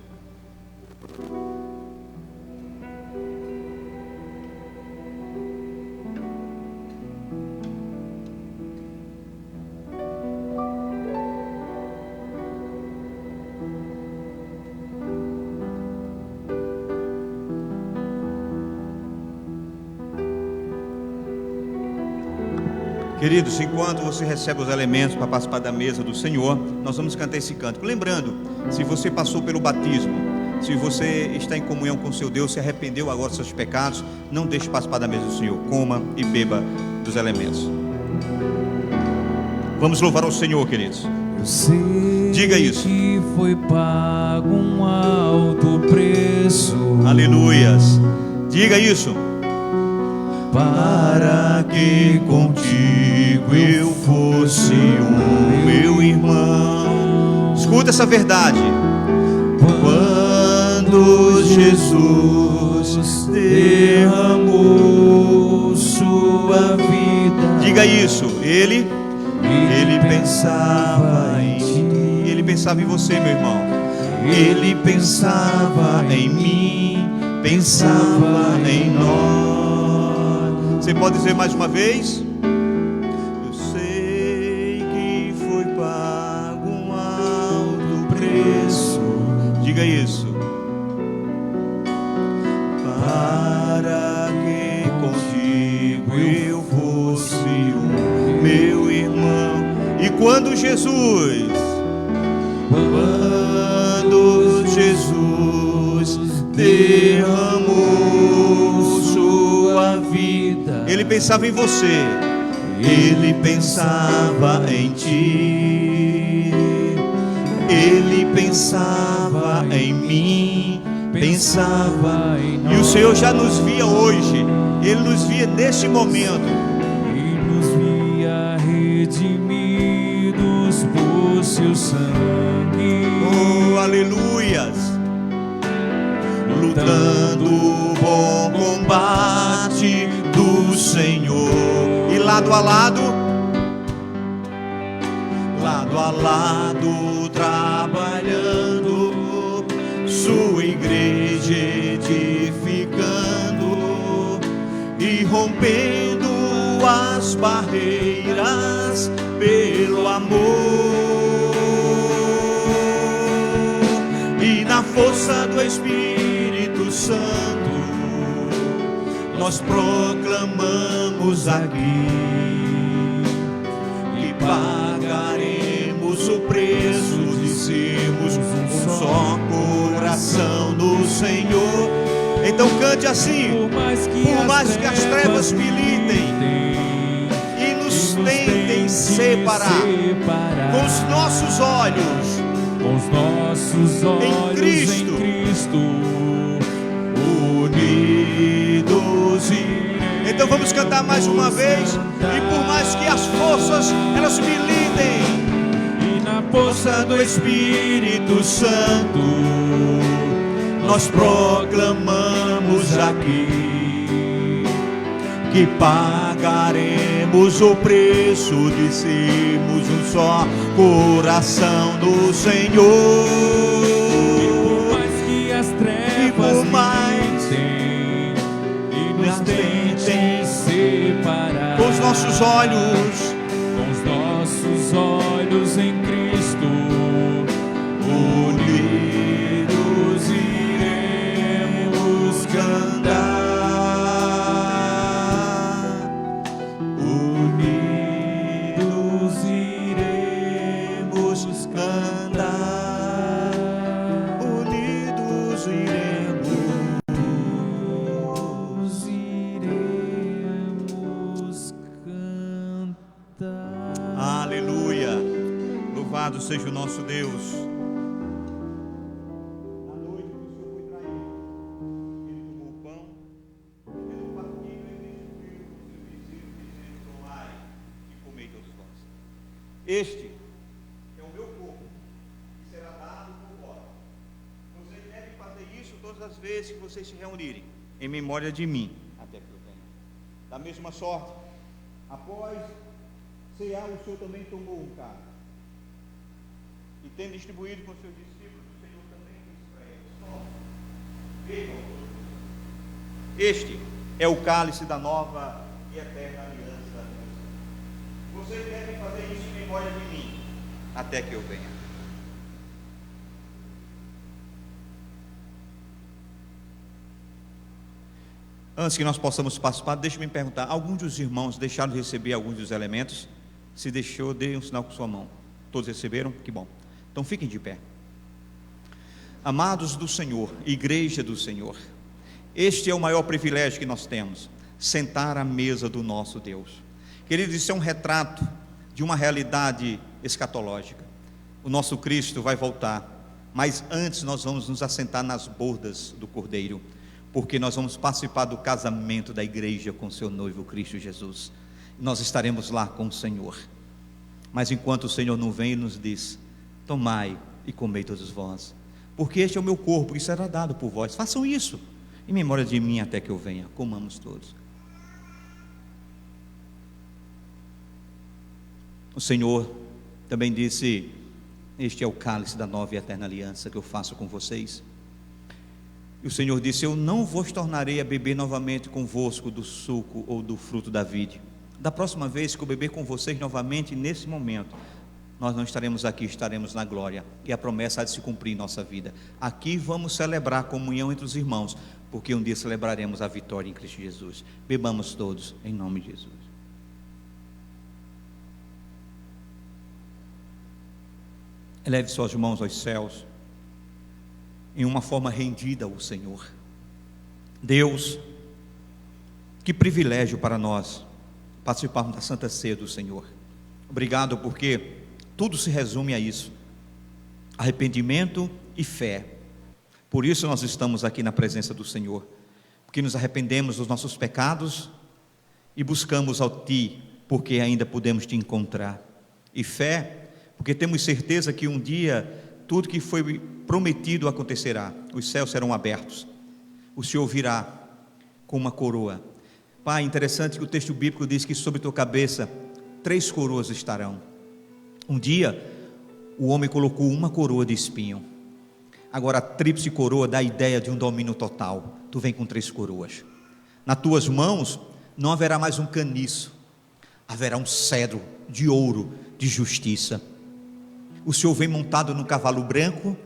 Queridos, enquanto você recebe os elementos para participar da mesa do Senhor, nós vamos cantar esse cântico. Lembrando, se você passou pelo batismo, se você está em comunhão com o seu Deus, se arrependeu agora dos seus pecados, não deixe de participar da mesa do Senhor. Coma e beba dos elementos. Vamos louvar ao Senhor, queridos. Eu sei. Diga isso. Que foi pago um alto preço. Aleluias. Diga isso. Para que contigo eu fosse o meu irmão. Escuta essa verdade. Quando Jesus derramou sua vida. Diga isso. Ele pensava em ti. Ele pensava em você, meu irmão. Ele pensava em mim, pensava em nós. Você pode dizer mais uma vez? Eu sei que foi pago um alto preço. Diga isso. Para que contigo eu fosse o meu irmão. E quando Jesus derramou sua vida, Ele pensava em você. Ele pensava em ti. Ele pensava em mim, pensava em nós. E o Senhor já nos via hoje, Ele nos via neste momento. E nos via redimidos por seu sangue. Oh, aleluias! Lutando o bom combate do Senhor. E lado a lado trabalhando, sua igreja edificando e rompendo as barreiras pelo amor. E na força do Espírito Santo nós proclamamos aqui que pagaremos o preço de sermos um só coração no Senhor. Então cante assim: por mais que as trevas militem e nos tentem separar, com os nossos olhos em Cristo, unidos. Então vamos cantar mais uma vez. E por mais que as forças elas militem, e na força do Espírito Santo nós proclamamos aqui que pagaremos o preço de sermos um só coração no Senhor. E por mais que nos tentem separar, com os nossos olhos em Cristo, unidos iremos cantar, unidos iremos cantar, unidos iremos cantar. Aleluia! Louvado seja o nosso Deus. Este é o meu corpo, que será dado por vós. Vocês devem fazer isso todas as vezes que vocês se reunirem, em memória de mim, até que eu venha. Da mesma sorte, após cear, o Senhor também tomou um cálice, e tendo distribuído com seus discípulos, o Senhor também disse para eles: bebam. Este é o cálice da nova e eterna aliança. Vocês devem fazer isso em memória de mim, até que eu venha. Antes que nós possamos participar, deixe-me perguntar: alguns dos irmãos deixaram de receber alguns dos elementos? Se deixou, dê um sinal com sua mão. Todos receberam? Que bom. Então fiquem de pé. Amados do Senhor, igreja do Senhor, este é o maior privilégio que nós temos: sentar à mesa do nosso Deus. Queridos, isso é um retrato de uma realidade escatológica. O nosso Cristo vai voltar, mas antes nós vamos nos assentar nas bordas do Cordeiro, porque nós vamos participar do casamento da igreja com seu noivo Cristo Jesus. Nós estaremos lá com o Senhor. Mas enquanto o Senhor não vem, Ele nos diz: tomai e comei todos vós, porque este é o meu corpo que será dado por vós. Façam isso em memória de mim até que eu venha. Comamos todos. O Senhor também disse: este é o cálice da nova e eterna aliança que eu faço com vocês. E o Senhor disse: eu não vos tornarei a beber novamente convosco do suco ou do fruto da vide. Da próxima vez que eu beber com vocês novamente, nesse momento, nós não estaremos aqui, estaremos na glória, e a promessa há de se cumprir em nossa vida. Aqui vamos celebrar a comunhão entre os irmãos, porque um dia celebraremos a vitória em Cristo Jesus. Bebamos todos em nome de Jesus. Eleve suas mãos aos céus, em uma forma rendida ao Senhor. Deus, que privilégio para nós participarmos da Santa Ceia do Senhor. Obrigado, porque tudo se resume a isso. arrependimento e fé. Por isso nós estamos aqui na presença do Senhor, porque nos arrependemos dos nossos pecados e buscamos ao Ti, porque ainda podemos Te encontrar. E fé, porque temos certeza que um dia tudo que foi prometido acontecerá. Os céus serão abertos, o Senhor virá com uma coroa. Pai, interessante que o texto bíblico diz que sobre tua cabeça 3 coroas estarão. Um dia o homem colocou uma coroa de espinho. Agora a tríplice coroa dá a ideia de um domínio total. Tu vem com 3 coroas. Nas tuas mãos não haverá mais um caniço, haverá um cedro de ouro, de justiça. O Senhor vem montado num cavalo branco.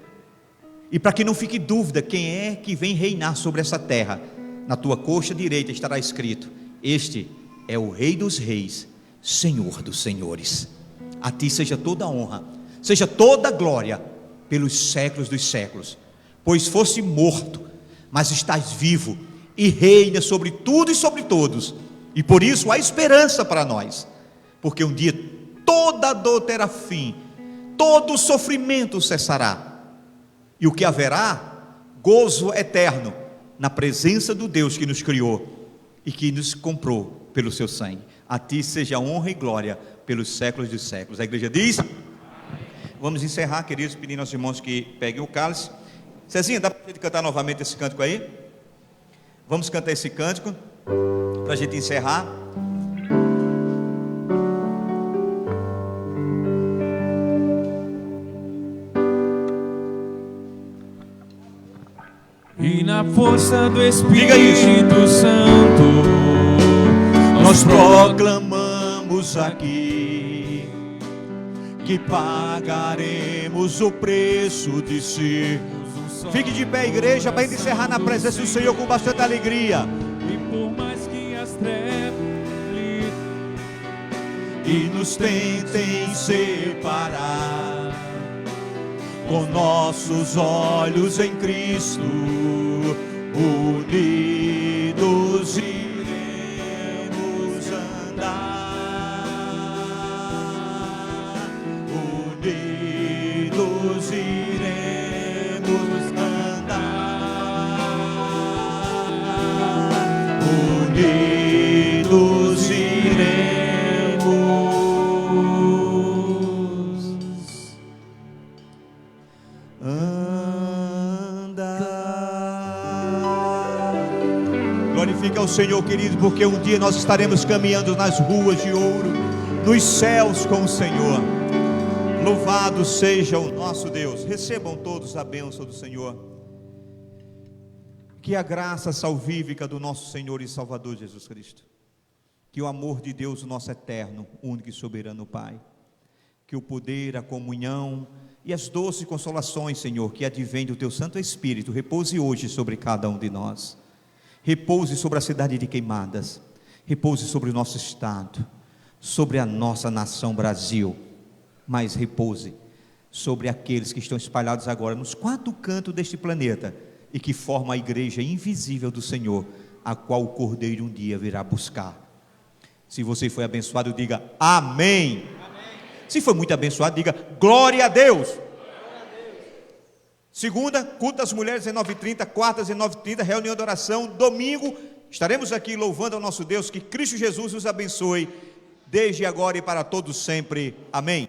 E para que não fique dúvida quem é que vem reinar sobre essa terra, na tua coxa direita estará escrito: este é o Rei dos Reis, Senhor dos Senhores. A Ti seja toda a honra, seja toda a glória, pelos séculos dos séculos. Pois fosse morto, mas estás vivo, e reina sobre tudo e sobre todos. E por isso há esperança para nós, porque um dia toda dor terá fim, todo sofrimento cessará, e o que haverá? Gozo eterno, na presença do Deus que nos criou, e que nos comprou pelo seu sangue. A Ti seja honra e glória, pelos séculos dos séculos. A igreja diz: vamos encerrar, queridos, pedindo aos irmãos que peguem o cálice. Cezinha, dá para a gente cantar novamente esse cântico aí? Vamos cantar esse cântico, para a gente encerrar. E na força do Espírito Santo, Nós proclamamos aqui que pagaremos o preço de ser. Fique de pé, igreja, para a gente encerrar na presença do Senhor com bastante alegria. E por mais que as trevas E nos tentem separar, com nossos olhos em Cristo, unidos iremos andar, unidos iremos andar, unidos iremos Glorifica o Senhor, querido, porque um dia nós estaremos caminhando nas ruas de ouro, nos céus com o Senhor. Louvado seja o nosso Deus. Recebam todos a bênção do Senhor. Que a graça salvífica do nosso Senhor e Salvador Jesus Cristo, que o amor de Deus, o nosso eterno, único e soberano Pai, que o poder, a comunhão e as doces consolações, Senhor, que advém do Teu Santo Espírito, repouse hoje sobre cada um de nós. Repouse sobre a cidade de Queimadas, repouse sobre o nosso estado, sobre a nossa nação Brasil, mas repouse sobre aqueles que estão espalhados agora nos 4 cantos deste planeta e que formam a igreja invisível do Senhor, a qual o Cordeiro um dia virá buscar. Se você foi abençoado, diga amém. Se foi muito abençoado, diga glória a Deus. Segunda, culto das mulheres às 9h30, quartas às 9h30, reunião de oração. Domingo, estaremos aqui louvando ao nosso Deus. Que Cristo Jesus os abençoe, desde agora e para todos sempre. Amém.